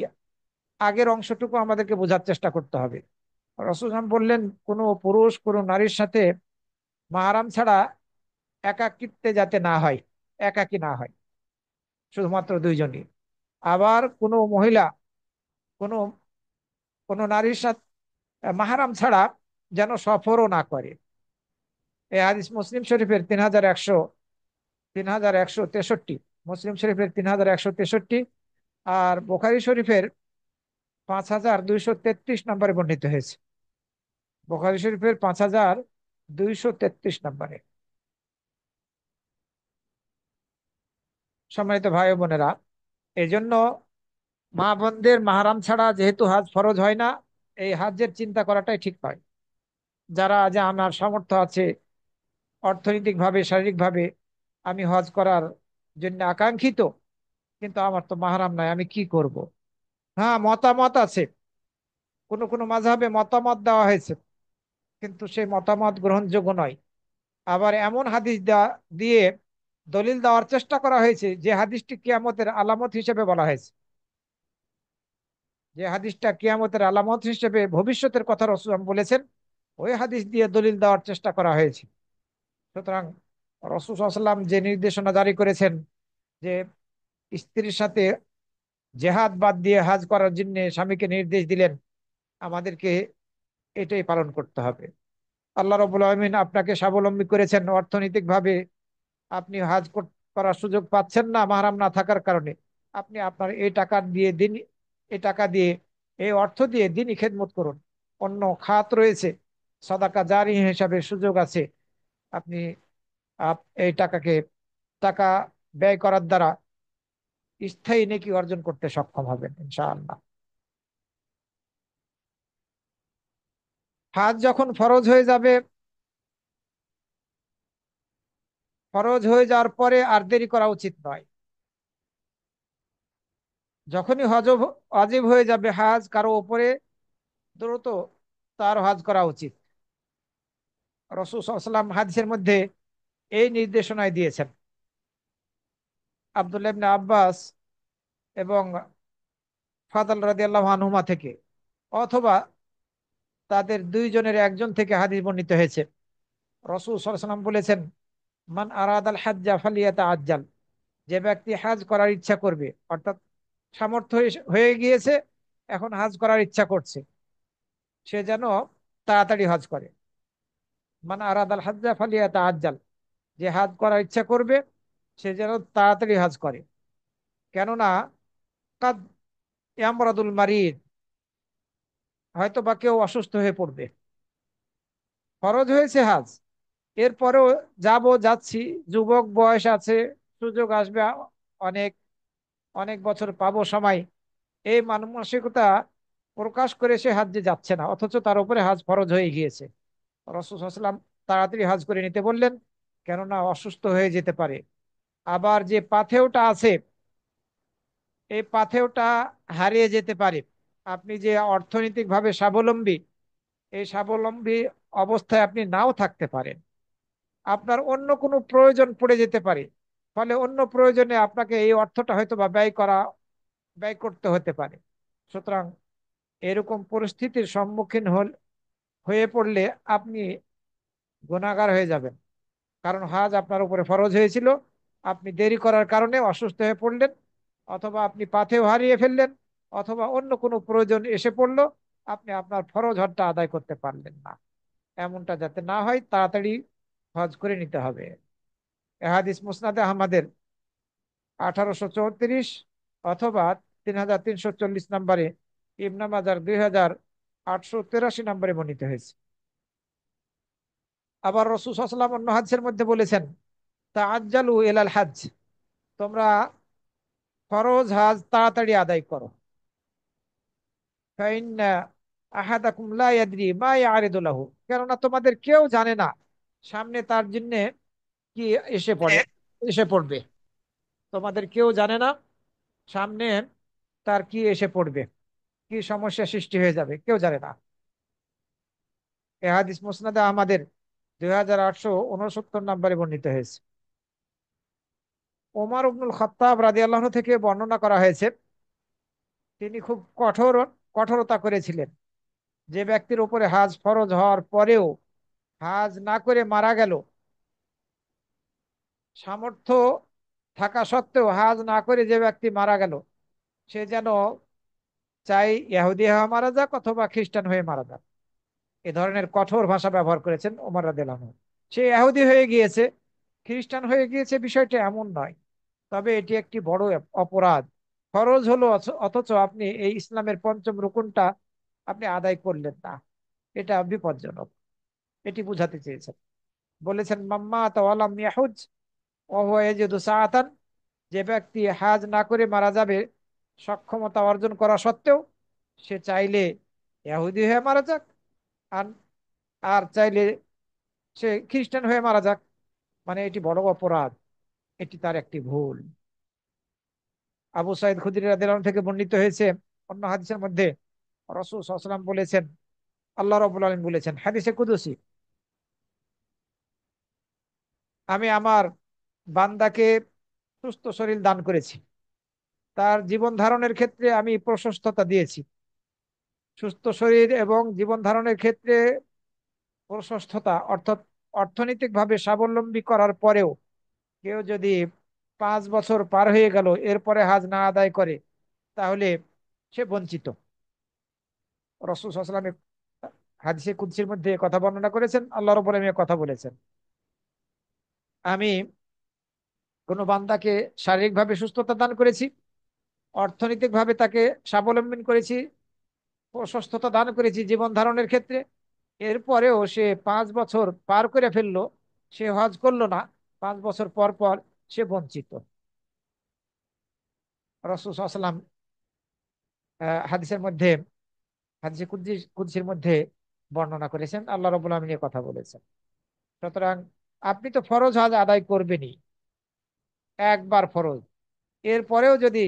আগের অংশটুকু আমাদেরকে বোঝার চেষ্টা করতে হবে। রাসূল বললেন কোনো পুরুষ কোনো নারীর সাথে মাহরাম ছাড়া একাকিত্বে যাতে না হয়, একাকী না হয়, শুধুমাত্র দুইজনই। আবার কোনো মহিলা কোনো কোনো নারীর সাথে মাহরাম ছাড়া যেন সফরও না করে। এই হাদিস মুসলিম শরীফের 3163, মুসলিম শরীফের 3163, আর বুখারী শরীফের 5233 নম্বরে বর্ণিত হয়েছে। বুখারী শরীফের 5233 নম্বরে। সম্মানিত ভাই ও বোনেরা, এই জন্য মা বোনদের মাহরাম ছাড়া যেহেতু হাজ ফরজ হয় না, এই হাজের চিন্তা করাটাই ঠিক নয়। যারা, যে আমার সামর্থ্য আছে অর্থনৈতিক ভাবে, শারীরিক ভাবে, আমি হজ করার জন্য আকাঙ্ক্ষিত, কিন্তু আমার তো মাহরাম নাই, আমি কি করব? হ্যাঁ, মতামত আছে, কোন কোন মাযহাবে মতামত দেওয়া হয়েছে, কিন্তু সেই মতামত গ্রহণযোগ্য নয়। আবার এমন হাদিস দিয়ে দলিল দেওয়ার চেষ্টা করা হয়েছে যে হাদিসটি কিয়ামতের আলামত হিসেবে বলা হয়েছে, যে হাদিসটা কিয়ামতের আলামত হিসেবে ভবিষ্যতের কথা রাসূল বলেছেন, ওই হাদিস দিয়ে দলিল দেওয়ার চেষ্টা করা হয়েছে। সুতরাং রাসূল সাল্লাল্লাহু আলাইহি ওয়াসাল্লাম যে নির্দেশনা জারি করেছেন যে স্ত্রীর সাথে জেহাদ বাদ দিয়ে হাজ করার জন্য স্বামীকে নির্দেশ দিলেন, আমাদেরকে এটাই পালন করতে হবে। আল্লাহ রাব্বুল আলামিন আপনাকে স্বাবলম্বী করেছেন অর্থনৈতিক ভাবে, আপনি করার সুযোগ পাচ্ছেন না মাহরাম না থাকার কারণে, আপনি আপনার এই টাকা দিয়ে দিন, এই টাকা দিয়ে এই অর্থ দিয়ে দিনই খেদমত করুন। অন্য খাত রয়েছে, সাদাকা জারি হিসাবে সুযোগ আছে। আপনি এই টাকা ব্যয় করার দ্বারা স্থায়ী নেকি অর্জন করতে সক্ষম হবেন ইনশাআল্লাহ। হজ যখন ফরজ হয়ে যাবে, ফরজ হয়ে যাওয়ার পরে আর দেরি করা উচিত নয়। যখনই ওয়াজিব হয়ে যাবে হজ কারো উপরে, দ্রুত তার হজ করা উচিত। রাসূল সাল্লাল্লাহু আলাইহি ওয়াসাল্লাম হাদিসের মধ্যে এই নির্দেশনায় দিয়েছেন। আব্দুল্লাহ ইবনে আব্বাস এবং ফাদাল রাদিয়াল্লাহু আনহুমা থেকে, অথবা তাদের দুইজনের একজন থেকে হাদিস বর্ণিত হয়েছে। রাসূল সাল্লাল্লাহু আলাইহি ওয়াসাল্লাম বলেছেন, মান আরাদাল হাজ্জা ফালিয়াতাআজ্জাল, যে ব্যক্তি হাজ করার ইচ্ছা করবে, অর্থাৎ সামর্থ্য হয়ে গিয়েছে, এখন হাজ করার ইচ্ছা করছে, সে যেন তাড়াতাড়ি হজ করে। মান আরাদাল হাজ্জা ফালিয়াতাআজ্জাল, যে হজ করার ইচ্ছা করবে সে যেন তাড়াতাড়ি হজ করে। কেননা কাদ ইয়ামরাদুল মারিদ, হয়তো বা কেউ অসুস্থ হয়ে পড়বে, ফরজ হয়েছে হাজ, এরপরেও যাচ্ছি, যুবক বয়স আছে, সুযোগ আসবে, অনেক অনেক বছর পাবো সময়, এই মানসিকতা প্রকাশ করে সে হাজ্জে যাচ্ছে না, অথচ তার উপরে হাজ ফরজ হয়ে গিয়েছে। রাসূল সাল্লাল্লাহু আলাইহি ওয়াসাল্লাম তাড়াতাড়ি হাজ করে নিতে বললেন, কেননা অসুস্থ হয়ে যেতে পারে। আবার যে পাথেয়টা আছে, এই পাথেয়টা হারিয়ে যেতে পারে। আপনি যে অর্থনৈতিকভাবে স্বাবলম্বী, এই স্বাবলম্বী অবস্থায় আপনি নাও থাকতে পারেন, আপনার অন্য কোনো প্রয়োজন পড়ে যেতে পারে, ফলে অন্য প্রয়োজনে আপনাকে এই অর্থটা হয়তো বা ব্যয় করতে হতে পারে। সুতরাং এরকম পরিস্থিতির সম্মুখীন হয়ে পড়লে আপনি গুনাহগার হয়ে যাবেন। কারণ হজ আপনার উপরে ফরজ হয়েছিল, আপনি দেরি করার কারণে অসুস্থ হয়ে পড়লেন, অথবা আপনি পাথেও হারিয়ে ফেললেন, অথবা অন্য কোনো প্রয়োজন এসে পড়লো, আপনি আপনার ফরজ হজটা আদায় করতে পারলেন না। এমনটা যাতে না হয়, তাড়াতাড়ি হজ করে নিতে হবে। এ হাদিস মুসনাদে আহমদের 1834, অথবা 3340 নম্বরে, ইবনে মাজার 2883 নম্বরে বর্ণিত হয়েছে। আবার রাসূল সাল্লাল্লাহু আলাইহি ওয়াসাল্লাম অন্য হাদিসের মধ্যে বলেছেন, তাআজ্জালু ইলাল হজ, তোমরা ফরজ হজ তাড়াতাড়ি আদায় করো। ফাইন্না আহাদাকুম লা ইয়াদরি মা ইয়ারিদু লাহু, কেননা তোমাদের কেউ জানে না সামনে তার জন্য কি এসে পড়বে। তোমাদের কেউ জানে না সামনে তার কি এসে পড়বে, কি সমস্যা সৃষ্টি হয়ে যাবে, কেউ জানে না। এ হাদিস মুসনাদে আমাদের 2869 নম্বরে বর্ণিত হয়েছে। ওমর ইবনুল খাত্তাব রাদিয়াল্লাহু আনহু থেকে বর্ণনা করা হয়েছে, তিনি খুব কঠোরতা করেছিলেন। যে ব্যক্তির উপরে হাজ ফরজ হওয়ার পরেও হাজ না করে মারা গেল, সামর্থ্য থাকা সত্ত্বেও হাজ না করে যে ব্যক্তি মারা গেল, সে যেন চাই ইহুদি হয়ে মারা যাক অথবা খ্রিস্টান হয়ে মারা যাক। এ ধরনের কঠোর ভাষা ব্যবহার করেছেন ওমর রাদিয়াল্লাহু আনহু। সে ইহুদি হয়ে গিয়েছে, খ্রিস্টান হয়ে গিয়েছে, বিষয়টা এমন নয়, তবে এটি একটি বড় অপরাধ। ফরজ হলো, অথচ আপনি এই ইসলামের পঞ্চম রুকনটা আপনি আদায় করলেন না, এটা বিপজ্জনক। এটি বুঝাতে চেয়েছেন। বলেছেন, মাম্মা তাওয়ালাম ইয়াহুজ ওয়া হুয়া ইয়াজিদু সাআতান, যে ব্যক্তি হাজ না করে মারা যাবে সক্ষমতা অর্জন করা সত্ত্বেও, সে চাইলে ইহুদি হয়ে মারা যাক, আর আর চাইলে সে খ্রিস্টান হয়ে মারা যাক, মানে এটি বড় অপরাধ, এটি তার একটি ভুল। আবু সাইদ খুদরি রাদিয়াল্লাহু আনহু থেকে বর্ণিত হয়েছে অন্য হাদিসের মধ্যে, রাসূল সাল্লাল্লাহু আলাইহি ওয়াসাল্লাম বলেছেন, আল্লাহ রাব্বুল আলামিন বলেছেন হাদিসে কুদসি, আমি আমার বান্দাকে সুস্থ শরীর দান করেছি, তার জীবন ধারণের ক্ষেত্রে আমি প্রশস্ততা দিয়েছি। সুস্থ শরীর এবং জীবন ধারণের ক্ষেত্রে প্রশস্ততা, অর্থাৎ অর্থনৈতিকভাবে স্বাবলম্বী করার পরেও কেউ যদি 5 বছর পার হয়ে গেল এরপরে হাজ না আদায় করে, তাহলে সে বঞ্চিত। রাসূল সাল্লাল্লাহু আলাইহি ওয়াসাল্লাম হাদিসে কুদসির মধ্যে কথা বর্ণনা করেছেন, আল্লাহ রাব্বুল আলামিন কথা বলেছেন, আমি কোনো বান্দাকে শারীরিকভাবে সুস্থতা দান করেছি, অর্থনৈতিকভাবে তাকে স্বাবলম্বী করেছি, প্রশস্ততা দান করেছি জীবন ধারণের ক্ষেত্রে। এরপরেও সে 5 বছর পার করে ফেললো, সে হজ করলো না, 5 বছর পর পর সে বঞ্চিত। রাসূল সাল্লাল্লাহু আলাইহি ওয়াসাল্লাম হাদিসের মধ্যে, হাদিসে কুদসির মধ্যে বর্ণনা করেছেন, আল্লাহ রাব্বুল আলামিন কথা বলেছেন। সুতরাং আপনি তো ফরজ হজ আদায় করবেনই, একবার ফরজ। এরপরেও যদি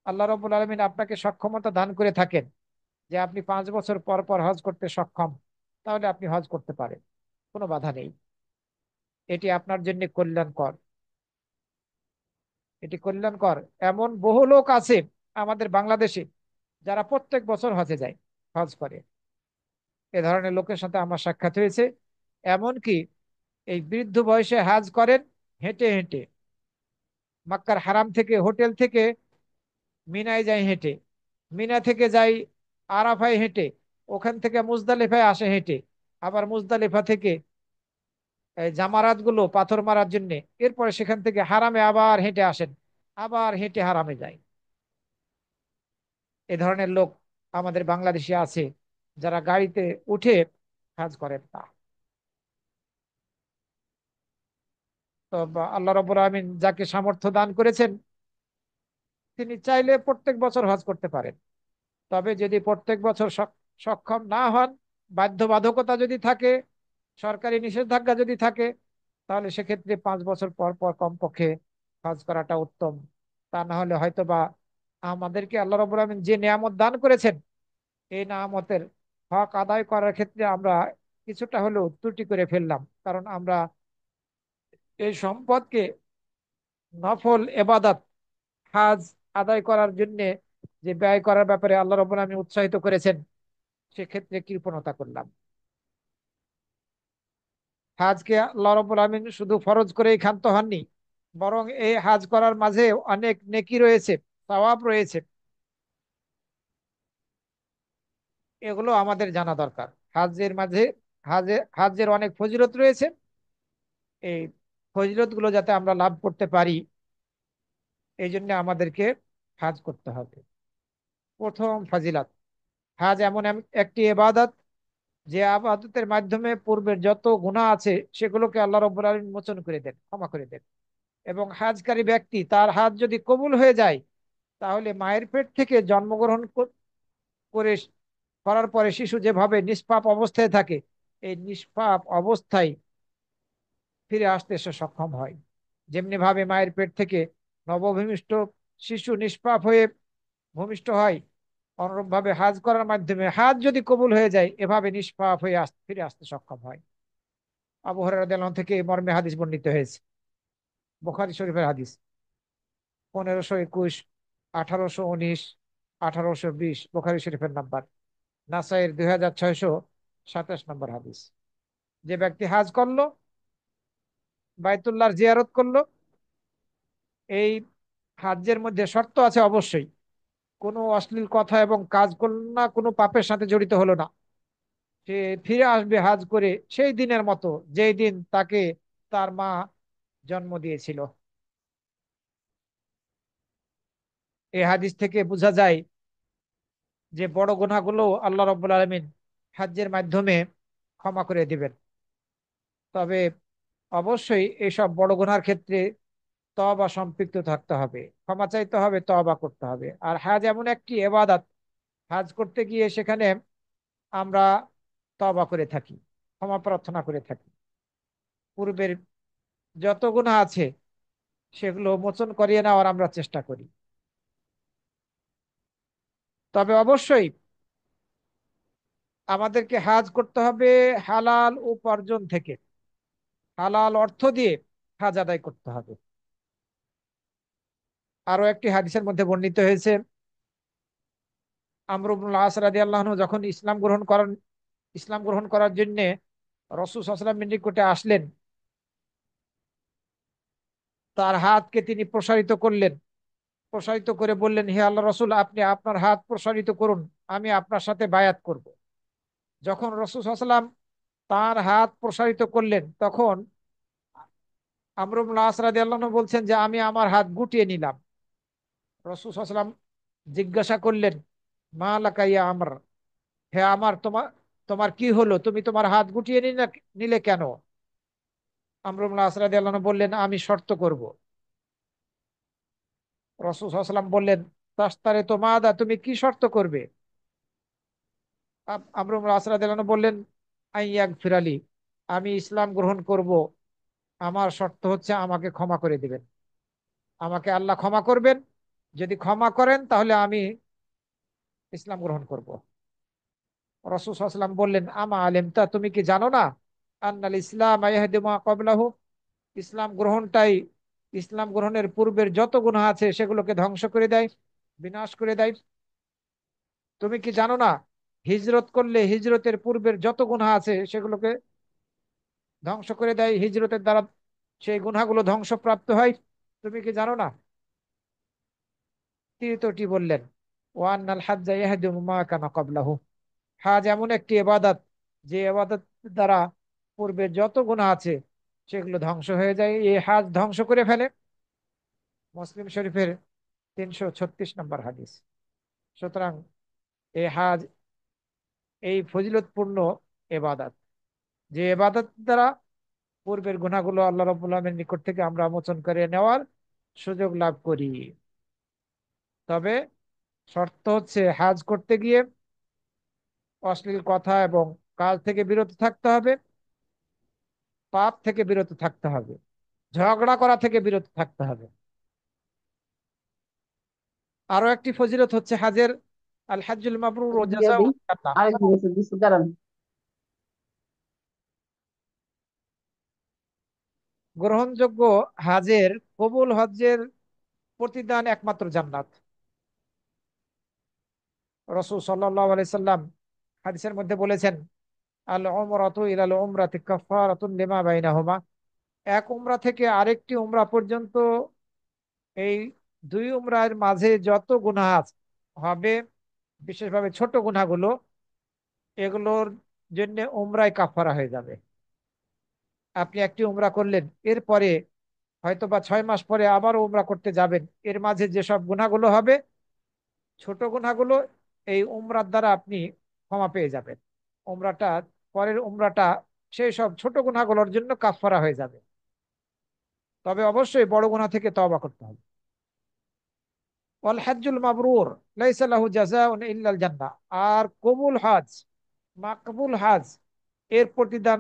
আল্লাহ রাব্বুল আলামিন আপনাকে সক্ষমতা দান করে থাকেন যে আপনি 5 বছর পর পর হজ করতে সক্ষম, তাহলে আপনি হজ করতে পারেন, কোনো বাধা নেই। এটি আপনার জন্য কল্যাণকর, এটি কল্যাণকর। এমন বহু লোক আছে আমাদের বাংলাদেশে যারা প্রত্যেক বছর হজে যায়, হজ করে। এ ধরনের লোকের সাথে আমার সাক্ষাৎ হয়েছে। এমনকি এই বৃদ্ধ বয়সে হজ করেন হেঁটে হেঁটে, মক্কার হারাম থেকে, হোটেল থেকে মিনায় যায় হেঁটে, মিনা থেকে যাই আরাফায় হেঁটে, ওখান থেকে মুজদালিফায় আসে হেঁটে, আবার মুজদালিফা থেকে এই জামারাত গুলো পাথর মারার জন্য, এরপরে সেখান থেকে হারামে আবার হেঁটে আসেন, আবার হেঁটে হারামে যায়। এ ধরনের লোক আমাদের বাংলাদেশে আছে যারা গাড়িতে উঠে কাজ করেন না। তো আল্লাহ রাব্বুল আলামিন যাকে সামর্থ্য দান করেছেন তিনি চাইলে প্রত্যেক বছর হজ করতে পারেন। তবে যদি প্রত্যেক বছর সক্ষম না হন, বাধ্যবাধকতা যদি থাকে, সরকারি নিষেধাজ্ঞা যদি থাকে, তাহলে সেক্ষেত্রে 5 বছর পর পর কমপক্ষে হজ করাটা উত্তম। তা না হলে হয়তো বা আমাদেরকে আল্লাহ রাব্বুল আলামিন যে নিয়ামত দান করেছেন, এই নিয়ামতের হক আদায় করার ক্ষেত্রে আমরা কিছুটা হলেও ত্রুটি করে ফেললাম, কারণ আমরা এই সম্পদকে নফল এবাদত হজ আদায় করার জন্য যে ব্যয় করার ব্যাপারে আল্লাহ রাব্বুল আলামিন উৎসাহিত করেছেন, সেক্ষেত্রে কৃপণতা করলাম। হজকে আল্লাহ রাব্বুল আলামিন শুধু ফরজ করেই ক্ষান্ত হননি, বরং এই হজ করার মাঝে অনেক নেকি রয়েছে, সওয়াব রয়েছে। এগুলো আমাদের জানা দরকার। হজের মাঝে হজের অনেক ফজিলত রয়েছে। এই ফজিলত গুলো যাতে আমরা লাভ করতে পারি, এই জন্য আমাদেরকে হজ করতে হবে। প্রথম ফজিলত, হজ এমন একটি ইবাদত যে আবাদতের মাধ্যমে পূর্বের যত গুনাহ আছে সেগুলোকে আল্লাহ রাব্বুল আলামিন মোচন করে দেন, ক্ষমা করে দেন। এবং হাজকারী ব্যক্তি তার হাজ যদি কবুল হয়ে যায়, তাহলে মায়ের পেট থেকে জন্মগ্রহণ করে করার পরে শিশু যেভাবে নিষ্পাপ অবস্থায় থাকে, এই নিষ্পাপ অবস্থায় ফিরে আসতে সে সক্ষম হয়। যেমনি ভাবে মায়ের পেট থেকে নবভূমিষ্ঠ শিশু নিষ্পাপ হয়ে ভূমিষ্ঠ হয়, অনুরূপ ভাবে হাজ করার মাধ্যমে হাজ যদি কবুল হয়ে যায়, এভাবে নিষ্পাপ হয়ে ফিরে আসতে সক্ষম হয়। আবু হুরায়রা রাদিয়াল্লাহু আনহু থেকে এই মর্মে হাদিস বর্ণিত হয়েছে, বুখারী শরীফের হাদিস। 1521, 1819, 1820 বুখারী শরীফের নাম্বার। নাসাইয়ের 2627 নম্বর হাদিস। যে ব্যক্তি হাজ করলো, বাইতুল্লাহর জিয়ারত করলো, এই হাজ্জের মধ্যে শর্ত আছে অবশ্যই, কোনো অশ্লীল কথা এবং কাজ করলো না, কোনো পাপের সাথে জড়িত হলো না। সে ফিরে আসবে হাজ করে সেই দিনের মতো যেই দিন তাকে তার মা জন্ম দিয়েছিল। এই হাদিস থেকে বোঝা যায় যে বড় গুনাহগুলো আল্লাহ রাব্বুল আলামিন হজ্জের মাধ্যমে ক্ষমা করে দিবেন। তবে অবশ্যই এইসব বড় গুনার ক্ষেত্রে তওবা সম্পৃক্ত থাকতে হবে, ক্ষমা চাইতে হবে, তওবা করতে হবে। আর হজ এমন একটি ইবাদত, হজ করতে গিয়ে সেখানে আমরা তওবা করে থাকি, ক্ষমা প্রার্থনা করে থাকি, পূর্বের যত গুনাহ আছে সেগুলো মোচন করিয়ে নেওয়ার আমরা চেষ্টা করি। তবে অবশ্যই আমাদেরকে হজ করতে হবে হালাল উপার্জন থেকে, হালাল অর্থ দিয়ে হজ আদায় করতে হবে। আরো একটি হাদিসের মধ্যে বর্ণিত হয়েছে, আমর ইবনুল আস রাদিয়াল্লাহু আনহু যখন ইসলাম গ্রহণ করার জন্য রাসূল সাল্লাল্লাহু আলাইহি ওয়াসাল্লামের নিকটে আসলেন, তার হাতকে তিনি প্রসারিত করলেন, প্রসারিত করে বললেন, হে আল্লাহ রাসূল, আপনি আপনার হাত প্রসারিত করুন, আমি আপনার সাথে বায়াত করব। যখন রাসূল সাল্লাল্লাহু আলাইহি ওয়াসাল্লাম তার হাত প্রসারিত করলেন, তখন আমর ইবনুল আস রাদিয়াল্লাহু আনহু বলছেন যে আমি আমার হাত গুটিয়ে নিলাম। রাসূল সাল্লাল্লাহু আলাইহি ওয়াসাল্লাম জিজ্ঞাসা করলেন, মা লাকা ইয়া আমর, হে আমার, তোমার তোমার কি হলো? তুমি তোমার হাত গুটিয়ে নিলে কেন? আমর ইবনে আস রাদিয়াল্লাহু আনহু বললেন, আমি শর্ত করব। রাসূল সাল্লাল্লাহু আলাইহি ওয়াসাল্লাম বললেন, তাস্তারে তো মাদা, তুমি কি শর্ত করবে? আমর ইবনে আস রাদিয়াল্লাহু আনহু বললেন, আইয়াগ ফিরালি, আমি ইসলাম গ্রহণ করব। আমার শর্ত হচ্ছে আমাকে ক্ষমা করে দিবেন। আমাকে আল্লাহ ক্ষমা করবেন। যদি ক্ষমা করেন তাহলে আমি ইসলাম গ্রহণ করব। রাসূল সাল্লাল্লাহু আলাইহি ওয়াসাল্লাম বললেন, আমা আলেমতা, তুমি কি জানো না, আন্নাল ইসলাম ইয়াহদি মা ক্বাবলাহু, ইসলাম গ্রহণটাই, ইসলাম গ্রহণের পূর্বের যত গুনাহ আছে সেগুলোকে ধ্বংস করে দেয়, বিনাশ করে দেয়। তুমি কি জানো না, হিজরত করলে হিজরতের পূর্বের যত গুনাহ আছে সেগুলোকে ধ্বংস করে দেয়, হিজরতের দ্বারা সেই গুনাহগুলো ধ্বংসপ্রাপ্ত হয়। তুমি কি জানো না? তৃতীয়টি বললেন, ওয়ান্নাল হাজ্জা ইয়াহদিমু মা কানা ক্বাবলাহু, হাজ এমন একটি ইবাদত, যে ইবাদত দ্বারা পূর্বের যত গুনাহ আছে সেগুলো ধ্বংস হয়ে যায়, এই হাজ ধ্বংস করে ফেলে। মুসলিম শরীফের 336 নম্বর হাদিস। সুতরাং এই হাজ এই ফজিলতপূর্ণ এবাদত, যে এবাদত দ্বারা পূর্বের গুনাহগুলো আল্লাহ রাব্বুল আলামিনের নিকট থেকে আমরা মোচন করে নেওয়ার সুযোগ লাভ করি। তবে শর্ত হচ্ছে, হাজ করতে গিয়ে অশ্লীল কথা এবং কাজ থেকে বিরত থাকতে হবে, পাপ থেকে বিরত থাকতে হবে, ঝগড়া করা থেকে বিরত থাকতে হবে। আরো একটি ফজিলত হচ্ছে হাজের, আল হাজ্জুল মাবরুর ও দিয়ে দিই, জাযাউল জান্নাহ। আরেক দিয়েছে দিচ্ছি, দাঁড়ান। গ্রহণযোগ্য হাজের, কবুল হজ্জের প্রতিদান একমাত্র জান্নাত। রাসূল সাল্লাল্লাহু আলাইহি সাল্লাম হাদিসের মধ্যে বলেছেন, আল উমরাতু ইলাল উমরাতি কাফফারাতুন লিমা বাইনাহুমা, এক উমরা থেকে আরেকটি উমরা পর্যন্ত এই দুই উমরার মাঝে যত গুনাহ হবে, বিশেষভাবে ছোট গুনাহগুলো, এগুলোর জন্য উমরায় কাফারা হয়ে যাবে। আপনি একটি উমরা করলেন, এরপরে হয়তো বা 6 মাস পরে আবার উমরা করতে যাবেন, এর মাঝে যেসব গুনাহগুলো হবে, ছোট গুনাহগুলো এই উমরার দ্বারা আপনি ক্ষমা পেয়ে যাবেন। উমরাটা, পরের উমরাটা সেই সব ছোট গুনাহগুলোর জন্য কাফারা হয়ে যাবে। তবে অবশ্যই বড় গুনাহ থেকে তওবা করতে হবে। ওয়াল হজ্জুল মাবরুর লাইসা লাহু জাযাউন ইল্লাল জান্নাহ, আর কবুল হজ, মাকবুল হজ, এর প্রতিদান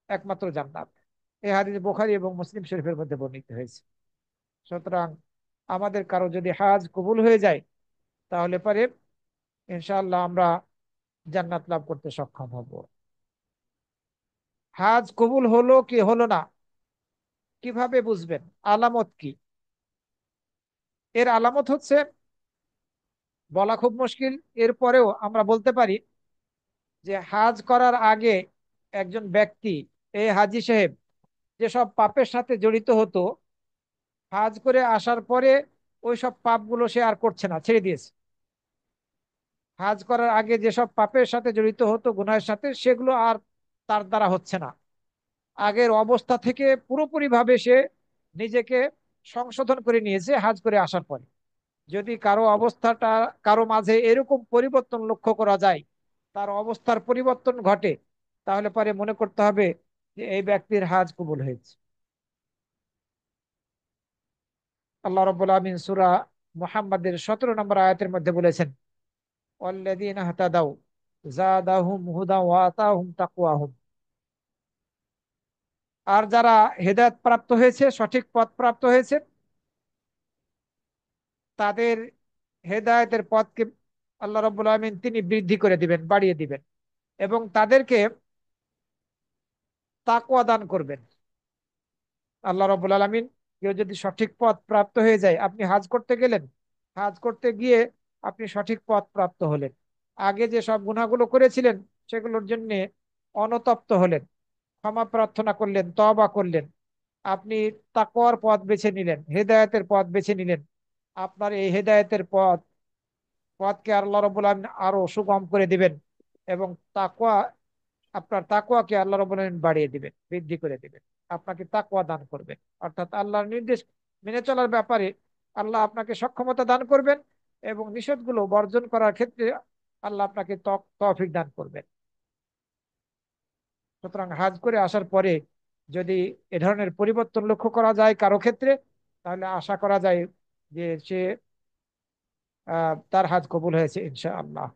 একমাত্র জান্নাত। এই হাদিস বুখারী এবং মুসলিম শরীফের মধ্যে বর্ণিত হয়েছে। সুতরাং আমাদের কারো যদি হজ কবুল হয়ে যায়, তাহলে পরে ইনশাআল্লাহ আমরা জান্নাত লাভ করতে সক্ষম হব। হজ কবুল হলো কি হলো না, কিভাবে বুঝবেন? আলামত কি? এর আলামত হচ্ছে, বলা খুব মুশকিল, এরপরেও আমরা বলতে পারি যে হাজ করার আগে একজন ব্যক্তি, এই হাজি সাহেব, যেসব পাপের সাথে জড়িত হতো, হাজ করে আসার পরে ওই সব পাপগুলো সে আর করছে না, ছেড়ে দিয়েছে। হাজ করার আগে যেসব পাপের সাথে জড়িত হতো, গুনাহের সাথে, সেগুলো আর তার দ্বারা হচ্ছে না। আগের অবস্থা থেকে পুরোপুরি ভাবে সে নিজেকে সংশোধন করে নিয়েছে হাজ করে আসার পরে। যদি কারো অবস্থাটা, কারো মাঝে এরকম পরিবর্তন লক্ষ্য করা যায়, তার অবস্থার পরিবর্তন ঘটে, তাহলে পরে মনে করতে হবে যে এই ব্যক্তির হাজ কবুল হয়েছে। আল্লাহ রাব্বুল আমিন সূরা মুহাম্মাদের 17 নম্বর আয়াতের মধ্যে বলেছেন, ওয়াল্লাযীনা ইহতাদাউ যাদাহুম হুদা ওয়া আতাহুম তাকওয়াহুম, আর যারা হেদায়েত প্রাপ্ত হয়েছে, সঠিক পথ প্রাপ্ত হয়েছে, তাদের হেদায়েতের পথকে আল্লাহ রাব্বুল আমিন তিনি বৃদ্ধি করে দিবেন, বাড়িয়ে দিবেন, এবং তাদেরকে তাকওয়া দান করবেন। আল্লাহ রাব্বুল আলামিন, কেউ যদি সঠিক পথ প্রাপ্ত হয়ে যায়, আপনি হাজ করতে গেলেন, হাজ করতে গিয়ে আপনি সঠিক পথ প্রাপ্ত হলেন, আগে যে সব গুনাহগুলো করেছিলেন সেগুলোর জন্য অনুতপ্ত হলেন, ক্ষমা প্রার্থনা করলেন, তওবা করলেন, আপনি তাকওয়ার পথ বেছে নিলেন, হেদায়েতের পথ বেছে নিলেন, আপনার এই হেদায়েতের পথকে আল্লাহ রাব্বুল আলামিন আরো সুগম করে দিবেন, এবং তাকওয়া, আপনার তাকওয়াকে আল্লাহ রাব্বুল আলামিন বাড়িয়ে দিবেন, বৃদ্ধি করে দিবেন, আপনাকে তাকওয়া দান করবেন। অর্থাৎ আল্লাহর নির্দেশ মেনে চলার ব্যাপারে আল্লাহ আপনাকে সক্ষমতা দান করবেন, এবং নিষেধগুলো বর্জন করার ক্ষেত্রে আল্লাহ আপনাকে তৌফিক দান করবেন। সুতরাং হাজ করে আসার পরে যদি এ ধরনের পরিবর্তন লক্ষ্য করা যায় কারো ক্ষেত্রে, তাহলে আশা করা যায় যে সে তার হাজ কবুল হয়েছে ইনশাআল্লাহ।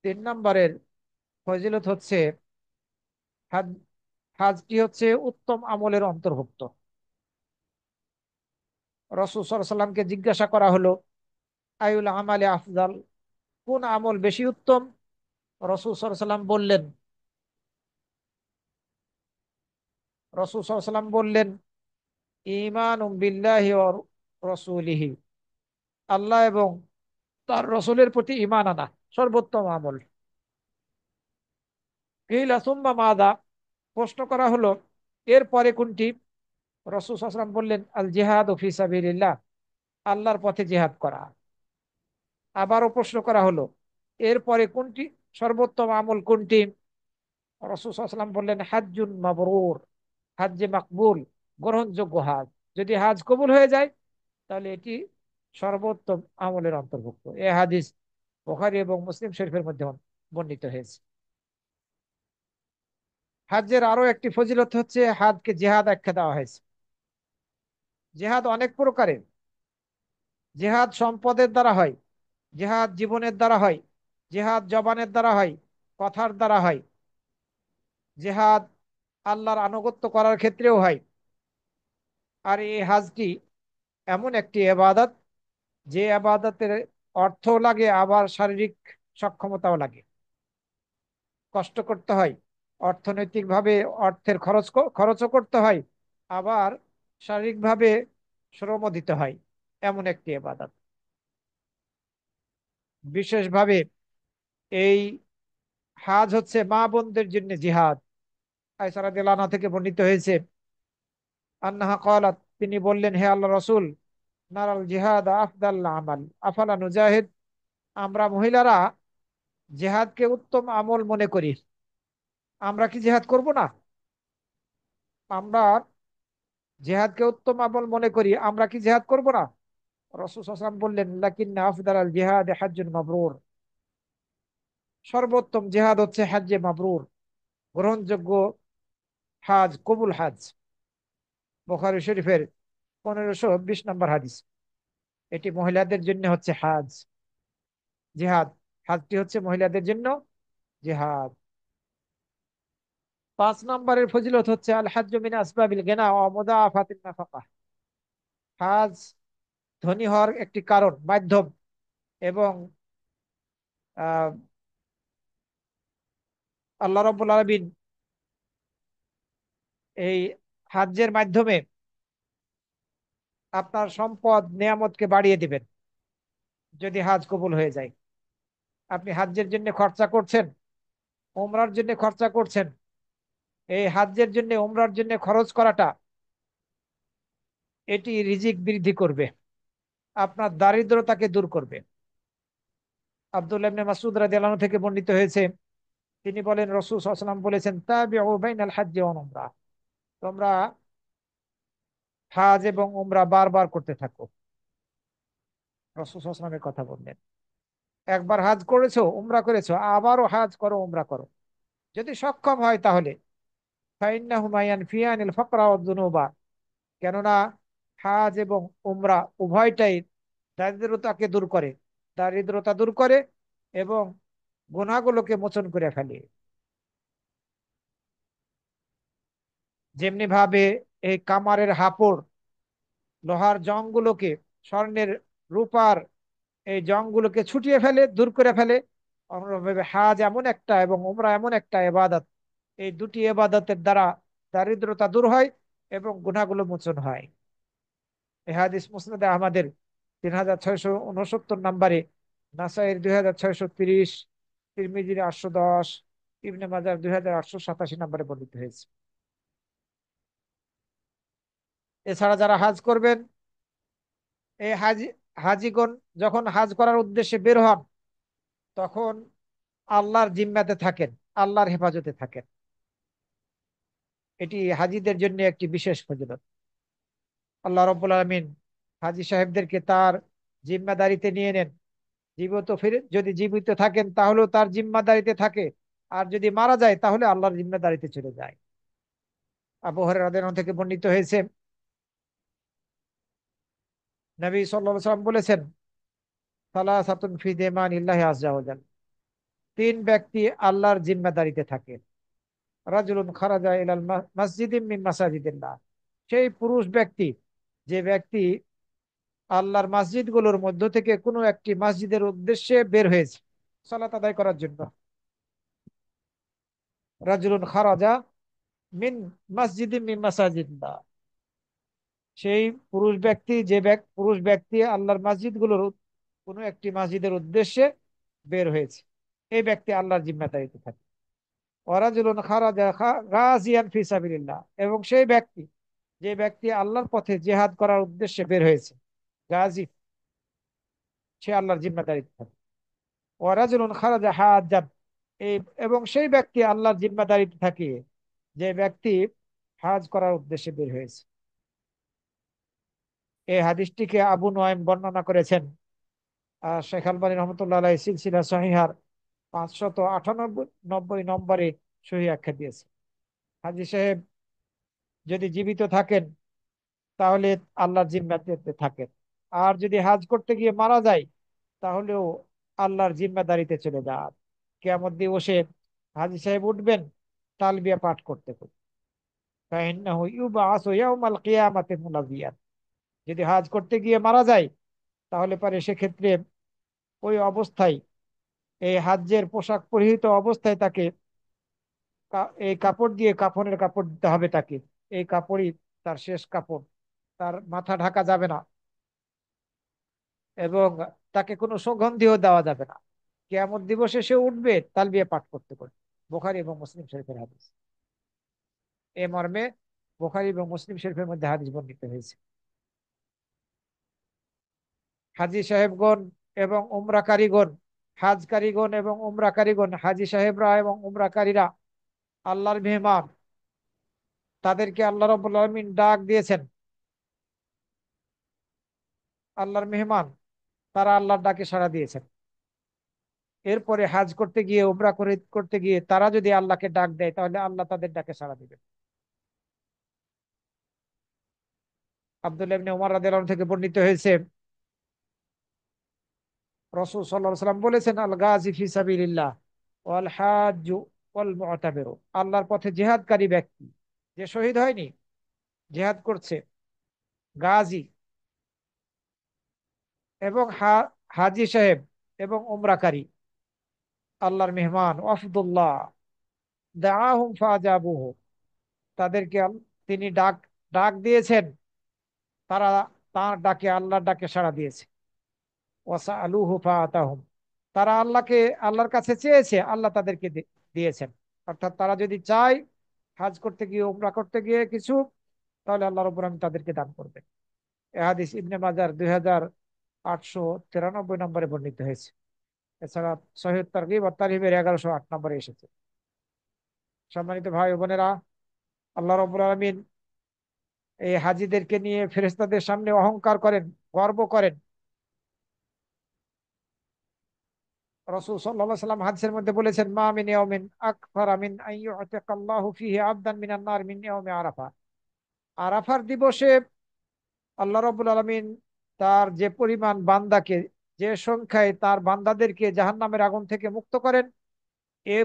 3 নম্বরের ফজিলত হচ্ছে হাজ, হাজটি হচ্ছে উত্তম আমলের অন্তর্ভুক্ত। রাসূল সাল্লাল্লাহু আলাইহি সাল্লামকে জিজ্ঞাসা করা হলো, আইউল আমালে আফজাল, কোন আমল বেশি উত্তম? রাসূল সাল্লাল্লাহু আলাইহি সাল্লাম বললেন, রাসূল সাল্লাল্লাহু আলাইহি সাল্লাম বললেন, ঈমানুম বিল্লাহি ওয়া রাসূলিহি, আল্লাহ এবং তার রসুলের প্রতি ঈমান আনা সর্বোত্তম আমল। কিলা সুম্মা মাদা, প্রশ্ন করা হলো এর পরে কোনটি? রাসূল সাল্লাল্লাহু আলাইহি ওয়াসাল্লাম বললেন, আল জিহাদু ফি সাবিলিল্লাহ, আল্লাহর পথে জিহাদ করা। আবারও প্রশ্ন করা হলো এরপরে কোনটি, সর্বোত্তম আমল কোনটি? রাসূল সাল্লাল্লাহু আলাইহি ওয়াসাল্লাম বললেন, হাজ্জুন মাবরুর, হাজ্জে মাকবুল, গ্রহণযোগ্য হাজ। যদি হাজ কবুল হয়ে যায় তাহলে এটি সর্বোত্তম আমলের অন্তর্ভুক্ত। এ হাদিস বুখারী এবং মুসলিম শরীফের মধ্যে বর্ণিত হয়েছে। হাজ্জের আরো একটি ফজিলত হচ্ছে হাজকে জিহাদ আখ্যা দেওয়া হয়েছে। জিহাদ অনেক প্রকারের। জিহাদ সম্পদের দ্বারা হয়, জিহাদ জীবনের দ্বারা হয়, জিহাদ জবানের দ্বারা হয়, কথার দ্বারা হয়, জিহাদ আল্লাহর আনুগত্য করার ক্ষেত্রেও হয়। আর এই হাজটি এমন একটি ইবাদত, যে ইবাদতের অর্থ লাগে আবার শারীরিক সক্ষমতাও লাগে। কষ্ট করতে হয়, অর্থনৈতিকভাবে অর্থের খরচও করতে হয়, আবার শারীরিকভাবে শ্রমও দিতে হয়। এমন একটি ইবাদত। বিশেষভাবে এই হাজ হচ্ছে মা বোনদের জন্য জিহাদ। আয়েশা রাদিয়াল্লাহু আনহা থেকে বর্ণিত হয়েছে, আন্নাহা ক্বালাত, তিনি বললেন, হে আল্লাহ রসুল, নারাল জিহাদ আফদাল আমাল আফালা নুজাহিদ, আমরা মহিলারা জিহাদকে উত্তম আমল মনে করি, আমরা কি জিহাদ করব না? আমরা জিহাদকে উত্তম আমল মনে করি, আমরা কি জিহাদ করব না? রাসূল সাল্লাল্লাহু আলাইহি ওয়াসাল্লাম বললেন, লাকিন্না আফদালাল জিহাদ হাজ্জুন মাবরুর, সর্বোত্তম জিহাদ হচ্ছে হাজ্জে মাবরুর, গ্রহণযোগ্য হাজ, কবুল হাজ। বুখারী শরীফের 1520 নম্বর হাদিস। এটি মহিলাদের জন্য হচ্ছে হাজ, জিহাদ। হাজটি হচ্ছে মহিলাদের জন্য জিহাদ। 5 নম্বরের ফজিলত হচ্ছে আল হাজ্জু মিন আসবাবিল গিনা ওয়া মুদাআফাতিন নাফাকা, হাজ ধনী হওয়ার একটি কারণ, মাধ্যম। এবং আহ, আল্লাহ রাব্বুল আলামিন এই হাজ্জের মাধ্যমে আপনার সম্পদ নিয়ামতকে বাড়িয়ে দিবেন যদি হাজ কবুল হয়ে যায়। আপনি হাজ্জের জন্য খরচা করছেন, ওমরার জন্য খরচা করছেন, এই হাজ্জের জন্য ওমরার জন্য খরচ করাটা এটি রিজিক বৃদ্ধি করবে, আপনার দারিদ্রতাকে দূর করবে। আব্দুল্লাহ ইবনে মাসউদ রাদিয়াল্লাহু আনহু থেকে বর্ণিত হয়েছে, তিনি বলেন, রাসূল সাল্লাল্লাহু আলাইহি ওয়াসাল্লাম বলেছেন, তাবিউ বাইনাল হাজ্জি ওয়াল উমরা, তোমরা হাজ এবং উমরা বারবার করতে থাকো। রাসূল সাল্লাল্লাহু আলাইহি ওয়াসাল্লামের কথা বললেন, একবার হাজ করেছো, উমরা করেছো, আবারও হাজ করো, উমরা করো। যদি সক্ষম হয় তাহলে ফাইন্নাহুমা ইয়ানফিয়ানিল ফাকরা ওয়াদ দুনুবা, কেননা হাজ এবং উমরা উভয়টাই দারিদ্রতাকে দূর করে, দারিদ্রতা দূর করে এবং গুনাহগুলোকে মোচন করে ফেলে। যেমনি ভাবে এই কামারের হাপড় লোহার জংগুলোকে, স্বর্ণের, রূপার এই জংগুলোকে ছুটিয়ে ফেলে, দূর করে ফেলে, অনুরূপভাবে হাজ এমন একটা এবং উমরা এমন একটা ইবাদত, এই দুটি ইবাদতের দ্বারা দারিদ্রতা দূর হয় এবং গুনাহগুলো মোচন হয়। এই হাদিস মুসনাদে আহমদের 3669 নম্বরে, নাসাইয়ের 2630, তিরমিজির 810, ইবনে মাজার 2887 নম্বরে বর্ণিত হয়েছে। এছাড়া যারা হাজ করবেন, এই হাজিগণ যখন হাজ করার উদ্দেশ্যে বের হন, তখন আল্লাহর জিম্মাতে থাকেন, আল্লাহর হেফাজতে থাকেন। এটি হাজিদের জন্য একটি বিশেষ ফজিলত। আল্লাহ রাব্বুল আলামিন হাজী সাহেবদেরকে তার জিম্মাদারিতে নিয়ে নেন, জীবিত ফিরে যদি জীবিত থাকেন তাহলেও তার জিম্মাদারিতে থাকে, আর যদি মারা যায় তাহলে আল্লাহর জিম্মাদারিতে চলে যায়। আবু হুরায়রা রাদিয়াল্লাহু আনহু থেকে বর্ণিত হয়েছে, নবী সাল্লাল্লাহু আলাইহি ওয়াসাল্লাম বলেছেন, সালাসাতুন ফি দিমানিল্লাহি আযজা ওয়া জাল, তিন ব্যক্তি আল্লাহর জিম্মাদারিতে থাকে। রাজুলুন খারাজা ইলাল মসজিদিম মিন মাসাজিদিল্লাহ, সেই পুরুষ ব্যক্তি, যে ব্যক্তি আল্লাহর মসজিদগুলোর মধ্য থেকে কোনো একটি মসজিদের উদ্দেশ্যে বের হয়েছে সালাত আদায় করার জন্য। রাজুলুন খারাজা মিন মসজিদিম মিন মাসাজিদিল্লাহ, সেই পুরুষ ব্যক্তি আল্লাহর মসজিদগুলোর কোনো একটি মসজিদের উদ্দেশ্যে বের হয়েছে, এই ব্যক্তি আল্লাহর জিম্মাদারিতে থাকে। ওয়ারাজুলুন খারাজা গাজিয়ান ফি সাবিলিল্লাহ, এবং সেই ব্যক্তি, যে ব্যক্তি আল্লাহর পথে জিহাদ করার উদ্দেশ্যে বের হয়েছে, গাজী, সে আল্লাহর জিম্মাদারিতে থাকে। ওয়ারাজুলুন খারাজা হাজ্জান, এই এবং সেই ব্যক্তি আল্লাহর জিম্মাদারিতে থাকে, যে ব্যক্তি হাজ করার উদ্দেশ্যে বের হয়েছে। এই হাদিসটিকে আবু নোয়াইম বর্ণনা করেছেন, শেখ আলবানী রহমতুল্লাহ আলাইহি সিলসিলা সহিহার 598 নম্বরে সহি আখ্যা দিয়েছে। হাজী সাহেব যদি জীবিত থাকেন তাহলে আল্লাহর জিম্মাদারিতে থাকেন, আর যদি হাজ করতে গিয়ে মারা যায় তাহলেও আল্লাহর জিম্মাদারিতে চলে যান। কিয়ামত দিবসে হাজী সাহেব উঠবেন তালবিয়া পাঠ করতে করতে, ফাইন্নাহু ইউবআসু ইয়াউমাল কিয়ামাতি মুনাজ্জিয়ান। যদি হাজ করতে গিয়ে মারা যায় তাহলে পারে সেক্ষেত্রে ওই অবস্থায়, এই হাজ্যের পোশাক পরিহিত অবস্থায় তাকে এই কাপড় দিয়ে কাফনের কাপড় দিতে হবে তাকে। এই কাপড়ই তার শেষ কাপড়, তার মাথা ঢাকা যাবে না, এবং তাকে কোনো সুগন্ধিও দেওয়া যাবে না। কিয়ামত দিবসে সে উঠবে তালবিয়া পাঠ করতে করতে। বুখারী এবং মুসলিম শরীফের হাদিস। এ মর্মে বুখারী এবং মুসলিম শরীফের মধ্যে হাদিস বর্ণিত হয়েছে। হাজী সাহেবগণ এবং উমরাকারীগণ, হাজকারীগণ এবং উমরাকারীগণ, হাজী সাহেবরা এবং উমরাকারীরা আল্লাহর মেহমান, তাদেরকে আল্লাহ রাব্বুল আলামিন ডাক দিয়েছেন আল্লাহর মেহমান, তারা আল্লাহর ডাকে সাড়া দিয়েছেন। এরপরে হাজ করতে গিয়ে, করতে গিয়ে তারা যদি আল্লাহকে ডাক দেয় তাহলে আল্লাহ তাদের ডাকে সাড়া দিবেন। আব্দুল্লাহ ইবনে উমর রাদিয়াল্লাহু আনহু থেকে বর্ণিত হয়েছে, রাসূল সাল্লাল্লাহু আলাইহি ওয়াসাল্লাম বলেছেন, আল গাজী ফি সাবিলিল্লাহ ওয়াল হাজ্জু ওয়াল মু'তামিরু, আল্লাহর পথে জিহাদকারী ব্যক্তি, যে শহীদ হয়নি, জিহাদ করছে, গাজী, এবং হাজী সাহেব এবং উমরাকারী আল্লাহর মেহমান, ওয়াফদুল্লাহ দাআহুম ফাজাবুহু, তাদেরকে তিনি ডাক ডাক দিয়েছেন, তারা তার ডাকে, আল্লাহর ডাকে সাড়া দিয়েছে। ওয়াসআলুহু ফাআতাহুম, তারা আল্লাহর কাছে চেয়েছে, আল্লাহ তাদেরকে দিয়েছেন। অর্থাৎ তারা যদি চায় হাজ করতে গিয়ে, উমরা করতে গিয়ে কিছু, তাহলে আল্লাহ রাব্বুল আলামিন তাদেরকে দান করবেন। এ হাদিস ইবনে মাজার 2893 নম্বরে বর্ণিত হয়েছে। এছাড়া সহিহ তারগিব ওয়াত তারহিবের 1108 নম্বরে এসেছে। সম্মানিত ভাই ও বোনেরা, আল্লাহ রাব্বুল আলামিন এই হাজীদেরকে নিয়ে ফেরেশতাদের সামনে অহংকার করেন, গর্ব করেন। রাসূল সাল্লাল্লাহু আলাইহি ওয়াসাল্লাম হাদিসের মধ্যে বলেছেন, মা মিন ইয়াউমিন আকফারা মিন আন ইউতিকাল্লাহু ফীহি আবদান মিনান নার মিন ইয়াউমি আরাফা, আরাফার দিবসে আল্লাহ রাব্বুল আলামিন তার যে পরিমাণ বান্দাকে, যে সংখ্যায় তার বান্দাদেরকে জাহান্নামের আগুন থেকে মুক্ত করেন, এ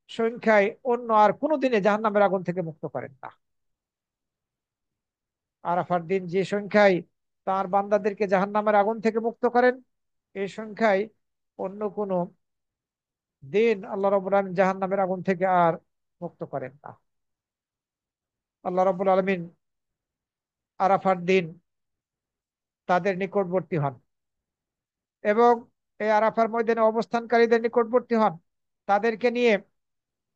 সংখ্যায় অন্য আর কোনো দিনে জাহান্নামের আগুন থেকে মুক্ত করেন না। আরাফার দিন যে সংখ্যায় তার বান্দাদেরকে জাহান্নামের আগুন থেকে মুক্ত করেন, এই সংখ্যায় অন্য কোনো দিন আল্লাহ রাব্বুল আলামিন জাহান্নামের আগুন থেকে আর মুক্ত করেন না। আল্লাহ রাব্বুল আলামিন আরাফার দিন তাদের নিকটবর্তী হন, এবং এই আরাফার ময়দানে অবস্থানকারীদের নিকটবর্তী হন, তাদেরকে নিয়ে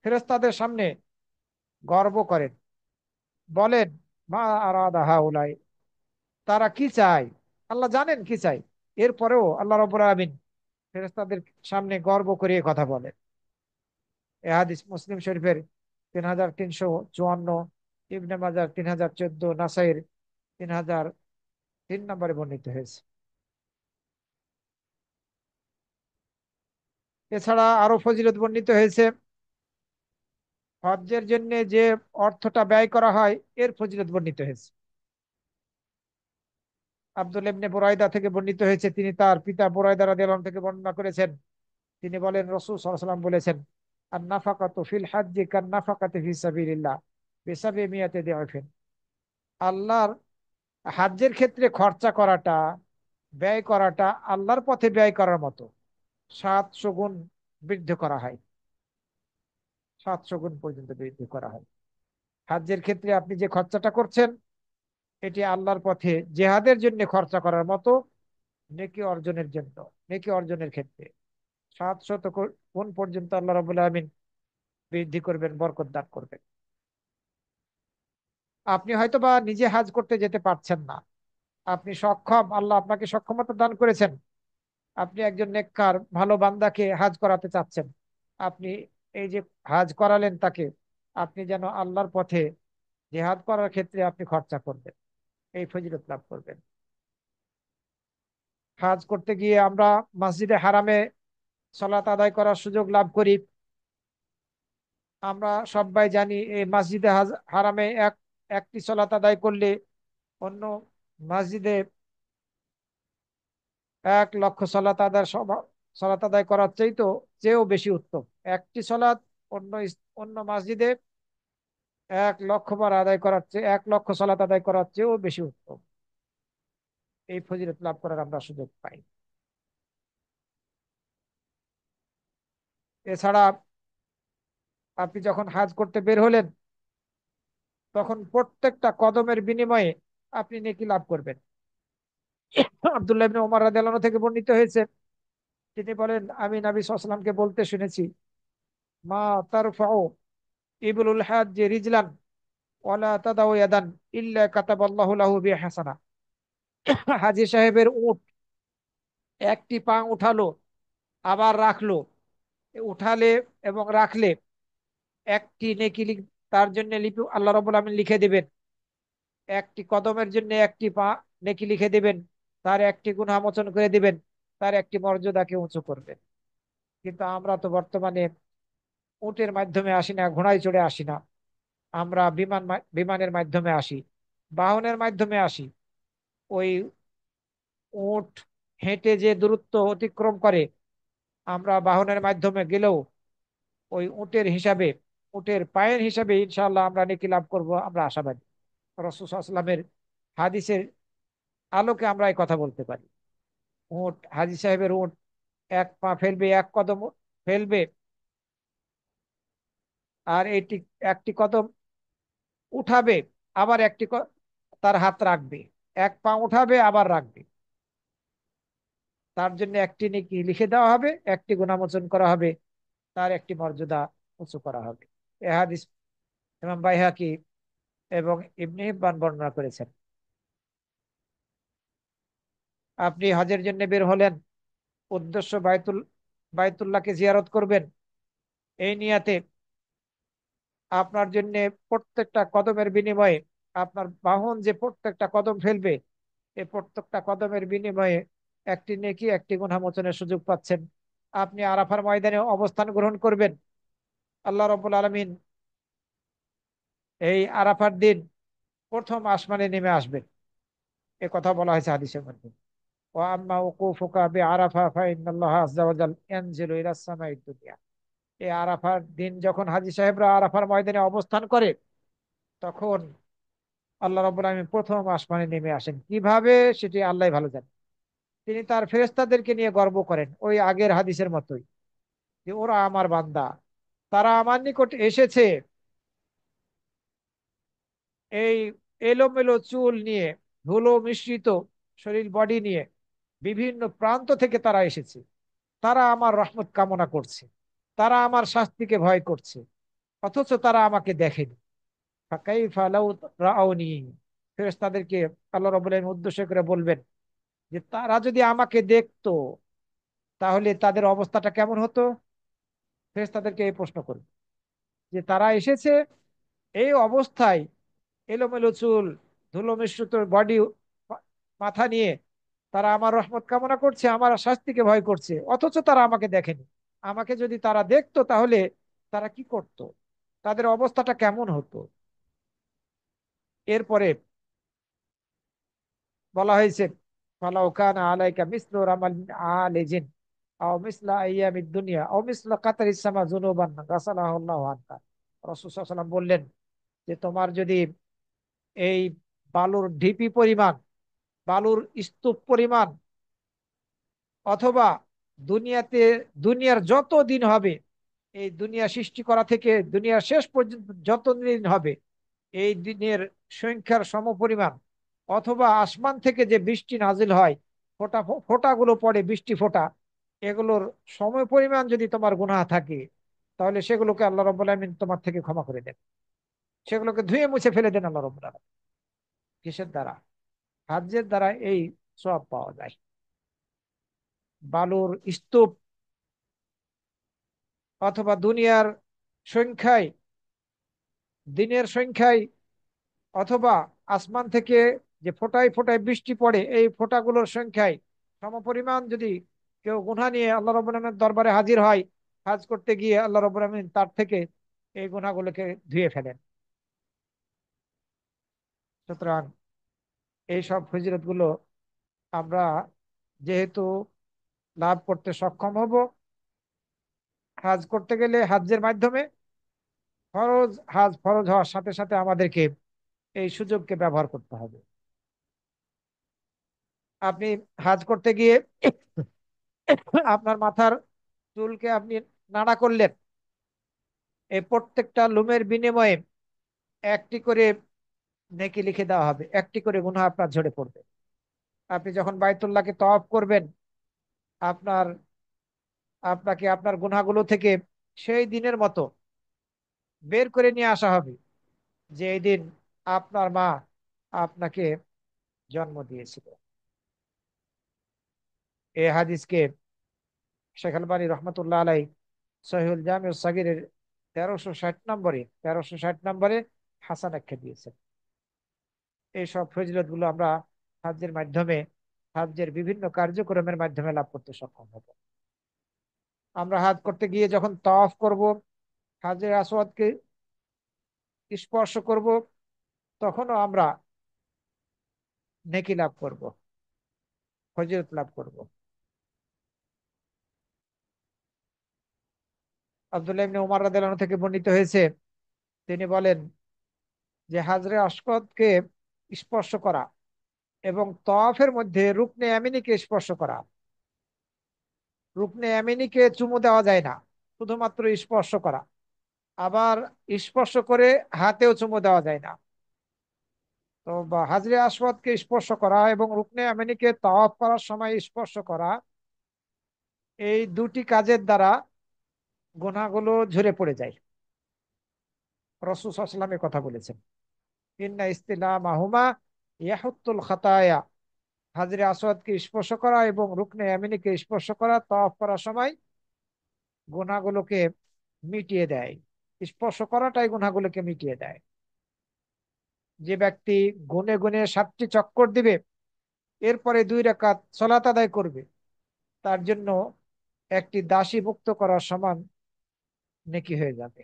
ফেরেশতাদের সামনে গর্ব করেন, বলেন, মা আরাদা হাউলাই, তারা কি চায়, আল্লাহ জানেন কি চাই। এরপরেও আল্লাহ রাব্বুল আলামিন ফেরেশতাদের সামনে গর্ব করে কথা বলেন। এ হাদিস মুসলিম শরীফের 3354, ইবনে মাজার 3014, নাসাইর 3003 নম্বরে বর্ণিত হয়েছে। এছাড়া আরো ফজিলত বর্ণিত হয়েছে, হজ্জের জন্য যে অর্থটা ব্যয় করা হয় এর ফজিলত বর্ণিত হয়েছে। আব্দুল ইবনে বুরাইদা থেকে বর্ণিত হয়েছে, তিনি তার পিতা বুরাইদা রাদিয়াল্লাহু আনহু থেকে বর্ণনা করেছেন। তিনি বলেন, রাসূল সাল্লাল্লাহু আলাইহি ওয়াসাল্লাম বলেছেন, আন নাফাকাতু ফিল হাজ্জি কান নাফাকাতি ফি সাবিলিল্লাহ বিসাবি মিয়াতি দিআফিন। আল্লাহর হাজ্জের ক্ষেত্রে খরচা করাটা, ব্যয় করাটা আল্লাহর পথে ব্যয় করার মতো 700 গুণ বৃদ্ধি করা হয়। 700 গুণ পর্যন্ত বৃদ্ধি করা হয়। হাজ্জের ক্ষেত্রে আপনি যে খরচাটা করছেন, এটি আল্লাহর পথে জেহাদের জন্য খরচা করার মতো, নেকি অর্জনের জন্য, নেকি অর্জনের ক্ষেত্রে 700 গুণ পর্যন্ত আল্লাহ রাব্বুল আলামিন বৃদ্ধি করবেন, বরকত দান করবেন। আপনি হয়তো বা নিজে হাজ করতে যেতে পারছেন না, আপনি সক্ষম, আল্লাহ আপনাকে সক্ষমতা দান করেছেন, আপনি একজন নেককার ভালো বান্দাকে হাজ করাতে চাচ্ছেন, আপনি এই যে হাজ করালেন তাকে, আপনি যেন আল্লাহর পথে জিহাদ করার ক্ষেত্রে আপনি খরচা করবেন, এই ফজিলত লাভ করবেন। হাজ করতে গিয়ে আমরা মসজিদে হারামে সালাত আদায় করার সুযোগ লাভ করি। আমরা সবাই জানি এই মসজিদে হারামে একটি সালাত আদায় করলে অন্য মসজিদে 1 লক্ষ সালাত আদায় সালাত আদায় করার চেয়েও বেশি উত্তম। একটি সালাত অন্য মসজিদে 1 লক্ষ বার আদায় করার চেয়ে, 1 লক্ষ সালাত আদায় করার চেয়েও বেশি উত্তম। এই ফজিলত লাভ করার আমরা সুযোগ পাই। এছাড়া আপনি যখন হাজ করতে বের হলেন, তখন প্রত্যেকটা কদমের বিনিময়ে আপনি নেকি লাভ করবেন। আব্দুল্লাহ ইবনে ওমর রাদিয়াল্লাহু আনহু থেকে বর্ণিত হয়েছে, তিনি বলেন, আমি নবী সাল্লাল্লাহু আলাইহি ওয়াসাল্লামকে বলতে শুনেছি, মা তারফাউ ইবনুল হাজ্জ রিজলান ওয়ালা তাদাউ ইয়াদান ইল্লা কাতাবাল্লাহু লাহু বিহাসানা। হাজী সাহেবের উট একটি পা উঠালো, আবার রাখলো, উঠালে এবং রাখলে একটি নেকি তার জন্য লিপি আল্লাহ রাব্বুল আলামিন লিখে দিবেন। একটি কদমের জন্য একটি পা নেকি লিখে দিবেন, তার একটি গুনাহ মোচন করে দিবেন, তার একটি মর্যাদাকে উঁচু করবেন। কিন্তু আমরা তো বর্তমানে উটের মাধ্যমে আসি না, ঘোড়ায় চড়ে আসি না, আমরা বিমানের মাধ্যমে আসি, বাহনের মাধ্যমে আসি। ওই উট হেঁটে যে দূরত্ব অতিক্রম করে, আমরা বাহনের মাধ্যমে গেলেও ওই উটের পায়ের হিসাবে ইনশাআল্লাহ আমরা নেকি লাভ করব, আমরা আশাবাদী। রাসূল সাল্লাল্লাহু আলাইহি ওয়াসাল্লামের হাদিসের আলোকে আমরা এই কথা বলতে পারি। হাজী সাহেবের উট এক পা ফেলবে, 1 কদম ফেলবে, আর এটি একটি কদম উঠাবে, আবার তার হাত রাখবে, 1 পা উঠাবে আবার রাখবে, তার জন্য একটি নেকি লিখে দেওয়া হবে, একটি গুনাহমোচন করা হবে, তার একটি মর্যাদা উঁচু করা হবে। এ হাদিস ইমাম বাইহাকি এবং ইবনে হিব্বান বর্ণনা করেছেন। আপনি হজের জন্য বের হলেন, উদ্দেশ্য বাইতুল্লাহকে জিয়ারত করবেন, এই নিয়াতে আপনার জন্য প্রত্যেকটা কদমের বিনিময়ে, আপনার বাহন যে প্রত্যেকটা কদম ফেলবে, এই প্রত্যেকটা কদমের বিনিময়ে একটি নেকি, একটি গুনাহ মোচনের সুযোগ পাচ্ছেন। আপনি আরাফার ময়দানে অবস্থান গ্রহণ করবেন, আল্লাহ রাব্বুল আলামিন এই আরাফার দিন প্রথম আসমানে নেমে আসবেন, এ কথা বলা হয়েছে হাদিসের মধ্যে। ওয়া আম্মা উকুফুকা বিআরাফা ফাইন্নাল্লাহ আযজা ওয়া জাল ইয়ানজিলু ইলাস সামাইদ দুনিয়া। এই আরাফার দিন যখন হাজী সাহেবরা আরাফার ময়দানে অবস্থান করে, তখন আল্লাহ রাব্বুল আলামিন প্রথম আসমানে নেমে আসেন। কিভাবে সেটি আল্লাহ ভালো জানেন। তিনি তার ফেরেশতাদেরকে নিয়ে গর্ব করেন, ওই আগের হাদিসের মতোই, যে ওরা আমার বান্দা, তারা আমার নিকট এসেছে এই এলোমেলো চুল নিয়ে, ধুলো মিশ্রিত শরীর বডি নিয়ে, বিভিন্ন প্রান্ত থেকে তারা এসেছে, তারা আমার রহমত কামনা করছে, তারা আমার শাস্তিকে ভয় করছে, অথচ তারা আমাকে দেখেনি। ফাকাইফা লাউ রাআউনি, ফেরেশতাদেরকে আল্লাহ রাব্বুল আলামিন উদ্দেশ্য করে বলবেন, যে তারা যদি আমাকে দেখতো তাহলে তাদের অবস্থাটা কেমন হতো। ফেরেশতাদেরকে এই প্রশ্ন করবে, যে তারা এসেছে এই অবস্থায়, এলোমেলো চুল, ধুলো মিশ্রিত বডি, মাথা নিয়ে, তারা আমার রহমত কামনা করছে, আমার শাস্তিকে ভয় করছে, অথচ তারা আমাকে দেখেনি, আমাকে যদি তারা দেখতো তাহলে তারা কি করত, তাদের অবস্থাটা কেমন হতো। এরপরে বলা হয়েছে, ফালাউ কানা আলাইকা মিসলু রামাল আলিজিন আও মিসলা আইয়ামিদ দুনিয়া আও মিসলা কাতারিস সামা যুনুবান গাসালাহুল্লাহু আনকা। রাসূল সাল্লাল্লাহু আলাইহি ওয়াসাল্লাম বললেন যে তোমার যদি এই বালুর ঢিপি পরিমাণ, বালুর স্তূপ পরিমাণ, অথবা দুনিয়াতে, দুনিয়ার যত দিন হবে, এই দুনিয়া সৃষ্টি করা থেকে দুনিয়ার শেষ পর্যন্ত যত দিন হবে, এই দিনের সংখ্যার সমপরিমাণ, অথবা আসমান থেকে যে বৃষ্টি নাজিল হয়, ফোঁটা ফোঁটাগুলো পড়ে, বৃষ্টি ফোঁটা, এগুলোর সময় পরিমাণ যদি তোমার গুনাহ থাকে, তাহলে সেগুলোকে আল্লাহ রাব্বুল আলামিন তোমার থেকে ক্ষমা করে দেন, সেগুলোকে ধুয়ে মুছে ফেলে দেন আল্লাহ রাব্বুল আলামিন। কিসের দ্বারা? হজ্জের দ্বারা এই সওয়াব পাওয়া যায়। বালুর স্তূপ অথবা দুনিয়ার সংখ্যায়, দিনের সংখ্যায়, অথবা আসমান থেকে যে ফোঁটায় ফোঁটায় বৃষ্টি পড়ে এই ফোঁটাগুলোর সংখ্যায় সমপরিমাণ যদি কেউ গুনাহ নিয়ে আল্লাহ রাব্বুল আলামিনের দরবারে হাজির হয়, হজ করতে গিয়ে আল্লাহ রাব্বুল আলামিন তার থেকে এই গুনাহগুলোকে ধুয়ে ফেলেন। সুতরাং এই সব ফজিলত গুলো আমরা যেহেতু লাভ করতে সক্ষম হব, হজ করতে গেলে হজ্জের মাধ্যমে, ফরজ হজ ফরজ হওয়ার সাথে সাথে আমাদেরকে এই সুযোগকে ব্যবহার করতে হবে। আপনি হজ করতে গিয়ে আপনার মাথার চুলকে আপনি নাড়া করলেন, এই প্রত্যেকটা লুমের বিনিময়ে একটি করে নেকি লিখে দেওয়া হবে, একটি করে গুনাহ আপনার ঝরে পড়বে। আপনি যখন বাইতুল্লাহকে তওয়াফ করবেন, আপনার আপনাকে আপনার গুনাহগুলো থেকে সেই দিনের মতো বের করে নিয়ে আসা হবে, যে এই দিন আপনার মা আপনাকে জন্ম দিয়েছিল। এই হাদিসকে শেখ আলবানী রহমতুল্লাহ আলাই সহিহুল জামি সাগিরের 1360 নম্বরে, 1360 নম্বরে হাসান আখ্যা দিয়েছেন। এইসব ফজিলত গুলো আমরা হজ্জের মাধ্যমে, হজ্জের বিভিন্ন কার্যক্রমের মাধ্যমে লাভ করতে সক্ষম হব। আমরা হজ করতে গিয়ে যখন তাওয়াফ করব, হাজরে আসওয়াদকে স্পর্শ করব, তখনও আমরা নেকি লাভ করব, ফজিলত লাভ করব। আব্দুল্লাহ ইবনে উমর রাদিয়াল্লাহু আনহু থেকে বর্ণিত হয়েছে, তিনি বলেন যে হাজরে আসওয়াদকে স্পর্শ করা এবং তওয়াফের মধ্যে রুকনে ইয়ামিনীকে স্পর্শ করা, রুকনে ইয়ামিনীকে চুমু দেওয়া যায় না, শুধুমাত্র স্পর্শ করা। আবার স্পর্শ করে হাতেও চুমু দেওয়া যায় না। তো বা হাজরে আসওয়াদকে স্পর্শ করা এবং রুকনে ইয়ামিনীকে তাওয়াফ করার সময় স্পর্শ করা, এই দুটি কাজের দ্বারা গুনাহগুলো ঝরে পড়ে যায়। রাসূল সাল্লাল্লাহু আলাইহি ওয়াসাল্লাম কথা বলেছেন, ইন্না ইস্তিলামাহুমা ইয়াহুত্তুল খাতায়া। হাজরে আসওয়াদকে স্পর্শ করা এবং রুকনে ইয়ামিনীকে স্পর্শ করা তাওয়াফ করার সময় গুনাহগুলোকে মিটিয়ে দেয়। স্পর্শ করাটাই গুনাহগুলোকে মিটিয়ে দেয়। যে ব্যক্তি গুনে গুনে 7টি চক্কর দিবে, এরপরে 2 রাকাত সালাত আদায় করবে, তার জন্য একটি দাসী মুক্ত করার সমান নেকি হয়ে যাবে।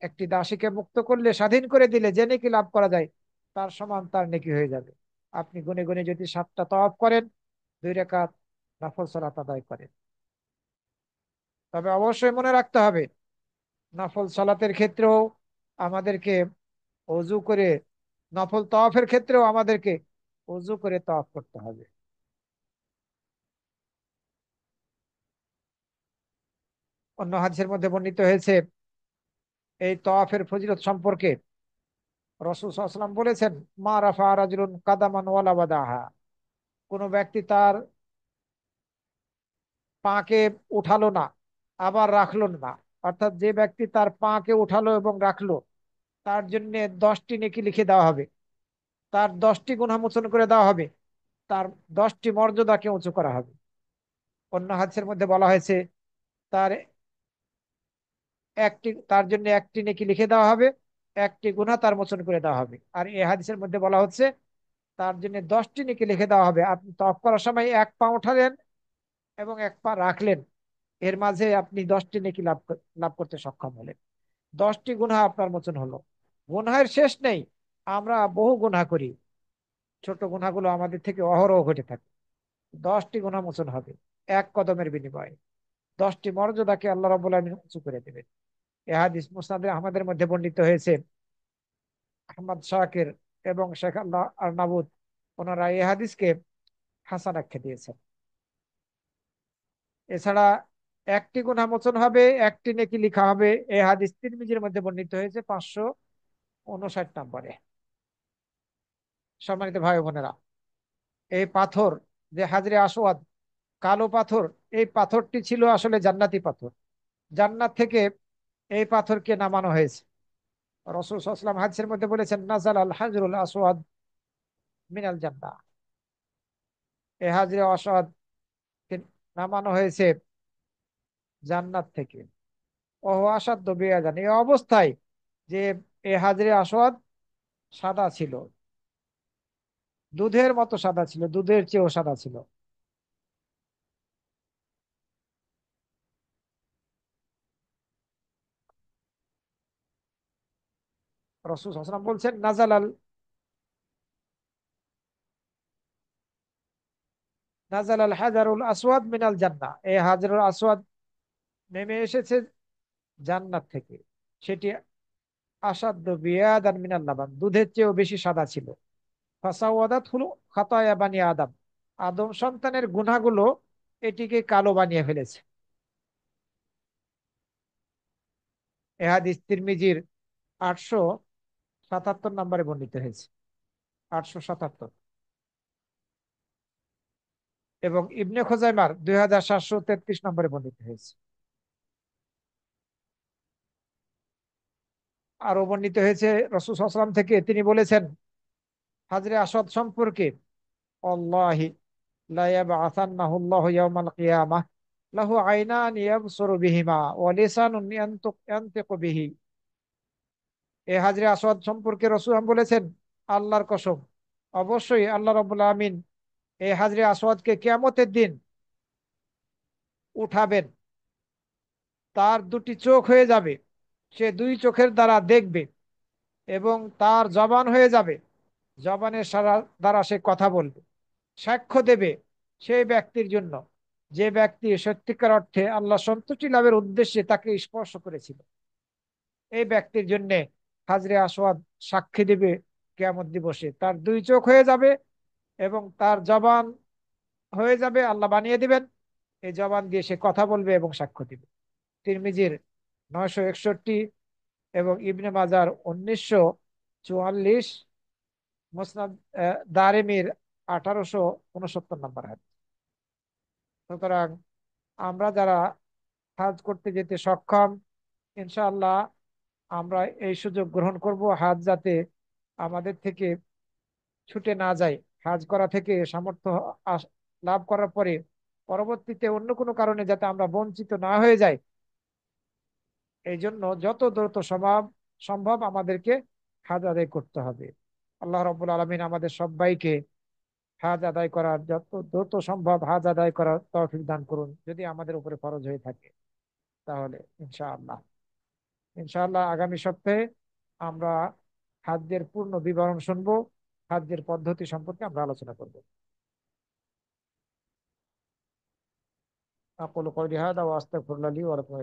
একটি দাসীকে মুক্ত করলে, স্বাধীন করে দিলে যে নেকি লাভ করা যায়, তার সমান তার নেকি হয়ে যাবে। আপনি গুনে গুনে যদি 7টা তওয়াফ করেন, 2 রাকাত নফল সালাত আদায় করেন। তবে অবশ্যই মনে রাখতে হবে, নফল সালাতের ক্ষেত্রেও আমাদেরকে অজু করে, নফল তওয়াফের ক্ষেত্রেও আমাদেরকে অজু করে তওয়াফ করতে হবে। অন্য হাদিসের মধ্যে বর্ণিত হয়েছে এই তওয়াফের ফজিলত সম্পর্কে, রাসূল সাল্লাল্লাহু আলাইহি ওয়াসাল্লাম বলেছেন, মা রাফা রাজুলুন কাদামান ওয়ালা ওয়াদাহা। কোন ব্যক্তি তার পাকে উঠালো না, আবার রাখলো না, অর্থাৎ যে ব্যক্তি তার পাকে উঠালো এবং রাখলো, তার জন্য 10টি নেকি লিখে দেওয়া হবে, তার 10টি গুনাহ মোচন করে দেওয়া হবে, তার 10টি মর্যাদাকে উঁচু করা হবে। অন্য হাদিসের মধ্যে বলা হয়েছে, তার তার জন্য একটি নেকি লিখে দেওয়া হবে, একটি গুনাহ তার মোচন করে দেওয়া হবে। আর এই হাদিসের মধ্যে বলা হচ্ছে তার জন্য 10টি নেকি লিখে দেওয়া হবে। আপনি তওয়াফ করার সময় এক পা উঠালেন এবং এক পা রাখলেন, এর মাঝে আপনি 10টি নেকি লাভ করতে সক্ষম হলেন। 10টি গুনাহ আপনার মোচন হলো। গুনাহের শেষ নেই। আমরা বহু গুনাহ করি, ছোট গুনাহগুলো আমাদের থেকে অহরহ ঘটে থাকে। 10টি গুনাহ মোচন হবে এক কদমের বিনিময়ে। 10টি মর্যাদাকে আল্লাহ রাব্বুল আলামিন উঁচু করে দেবেন। এ হাদিস মুসনাদে আহমদের মধ্যে বর্ণিত হয়েছে। আহমদ শাকির এবং শেখ আল্লাহ আরনাবুত ওনারা এই হাদিসকে হাসান আখ্যা দিয়েছেন। এছাড়া একটি গুনাহ মোচন হবে, একটি নেকি লিখা হবে। এই হাদিস তিরমিজির মধ্যে বর্ণিত হয়েছে 559 নম্বরে। সম্মানিত ভাই বোনেরা, এই পাথর যে হাজরে আসওয়াদ, কালো পাথর, এই পাথরটি ছিল আসলে জান্নাতি পাথর। জান্নাত থেকে এই পাথরকে নামানো হয়েছে। রাসূল সাল্লাল্লাহু আলাইহি ওয়াসাল্লাম হাদিসের মধ্যে বলেছেন, নাজাল আল হাজরুল আসওয়াদ মিনাল জান্নাহ। এই হাজরে আসওয়াদ নামানো হয়েছে জান্নাত থেকে। ও আসাধ্য বেয়াজান, এই অবস্থায় যে এই হাজরে আসওয়াদ সাদা ছিল, দুধের মতো সাদা ছিল, দুধের চেয়েও সাদা ছিল। রাসূল সাল্লাল্লাহু আলাইহি ওয়াসাল্লাম বলছেন, নাজাল আল হাজারুল আসওয়াদ মিনাল জান্নাহ। এই হাজারুল আসওয়াদ নেমে এসেছে জান্নাত থেকে। সেটি আসাদ্দ বিয়াদান মিনাল লাবান, দুধের চেয়েও বেশি সাদা ছিল। ফাসাওয়াদাত হলো খাতায়া বানি আদম, আদম সন্তানের গুনাহগুলো এটিকে কালো বানিয়ে ফেলেছে। এ হাদিস তিরমিজির 877 নম্বরে বর্ণিত হয়েছে। 877। এবং ইবনে খোজাইমার 2733 নম্বরে বর্ণিত হয়েছে। আরো বর্ণিত হয়েছে রাসূল সাল্লাল্লাহু আলাইহি ওয়াসাল্লাম থেকে, তিনি বলেছেন হাজরে আসওয়াদ সম্পর্কে, আল্লাহি লা ইয়াবআসান্নাহু আল্লাহু ইয়াওমাল কিয়ামাহ লাহু আইনান ইয়াবসুরু বিহিমা ওয়া লিসানুন ইয়ানতিকু বিহি। এই হাজরে আসওয়াদ সম্পর্কে রাসূল বলেছেন, আল্লাহর কসম, অবশ্যই আল্লাহ রাব্বুল আমিন এই হাজরে আসওয়াদকে কিয়ামতের দিন উঠাবেন। তার দুটি চোখ হয়ে যাবে, সে দুই চোখের দ্বারা দেখবে, এবং তার জবান হয়ে যাবে, জবানের দ্বারা সে কথা বলবে, সাক্ষ্য দেবে সেই ব্যক্তির জন্য যে ব্যক্তি সত্যিকার অর্থে আল্লাহ সন্তুষ্টি লাভের উদ্দেশ্যে তাকে স্পর্শ করেছিল। এই ব্যক্তির জন্য হাজরে আসওয়াদ সাক্ষী দিবে কিয়ামত দিবসে। তার দুই চোখ হয়ে যাবে এবং তার জবান হয়ে যাবে, আল্লাহ বানিয়ে দিবেন। এই জবান দিয়ে সে কথা বলবে এবং সাক্ষ্য দিবে। তিরমিজির 961 এবং ইবনে মাজার 1944, মুসনাদ দারিমির 1869 নম্বর হাদিস। সুতরাং আমরা যারা হাজ করতে যেতে সক্ষম, ইনশাআল্লাহ আমরা এই সুযোগ গ্রহণ করব, হাজ যাতে আমাদের থেকে ছুটে না যায়। হাজ করা থেকে সামর্থ্য লাভ করার পরে পরবর্তীতে অন্য কোনো কারণে যাতে আমরা বঞ্চিত না হয়ে যাই, এই জন্য যত দ্রুত সম্ভব সম্ভব আমাদেরকে হাজ আদায় করতে হবে। আল্লাহ রাব্বুল আলামিন আমাদের সবাইকে হাজ আদায় করার, যত দ্রুত সম্ভব হাজ আদায় করার তৌফিক দান করুন, যদি আমাদের উপরে ফরজ হয়ে থাকে তাহলে। ইনশাআল্লাহ, ইনশাআল্লাহ আগামী সপ্তাহে আমরা হাজ্যের পূর্ণ বিবরণ শুনবো, হাজ্যের পদ্ধতি সম্পর্কে আমরা আলোচনা করব। আকুলু কওলি হাযা ওয়া আস্তাগফিরুল্লাহ লি ওয়া লাকুম।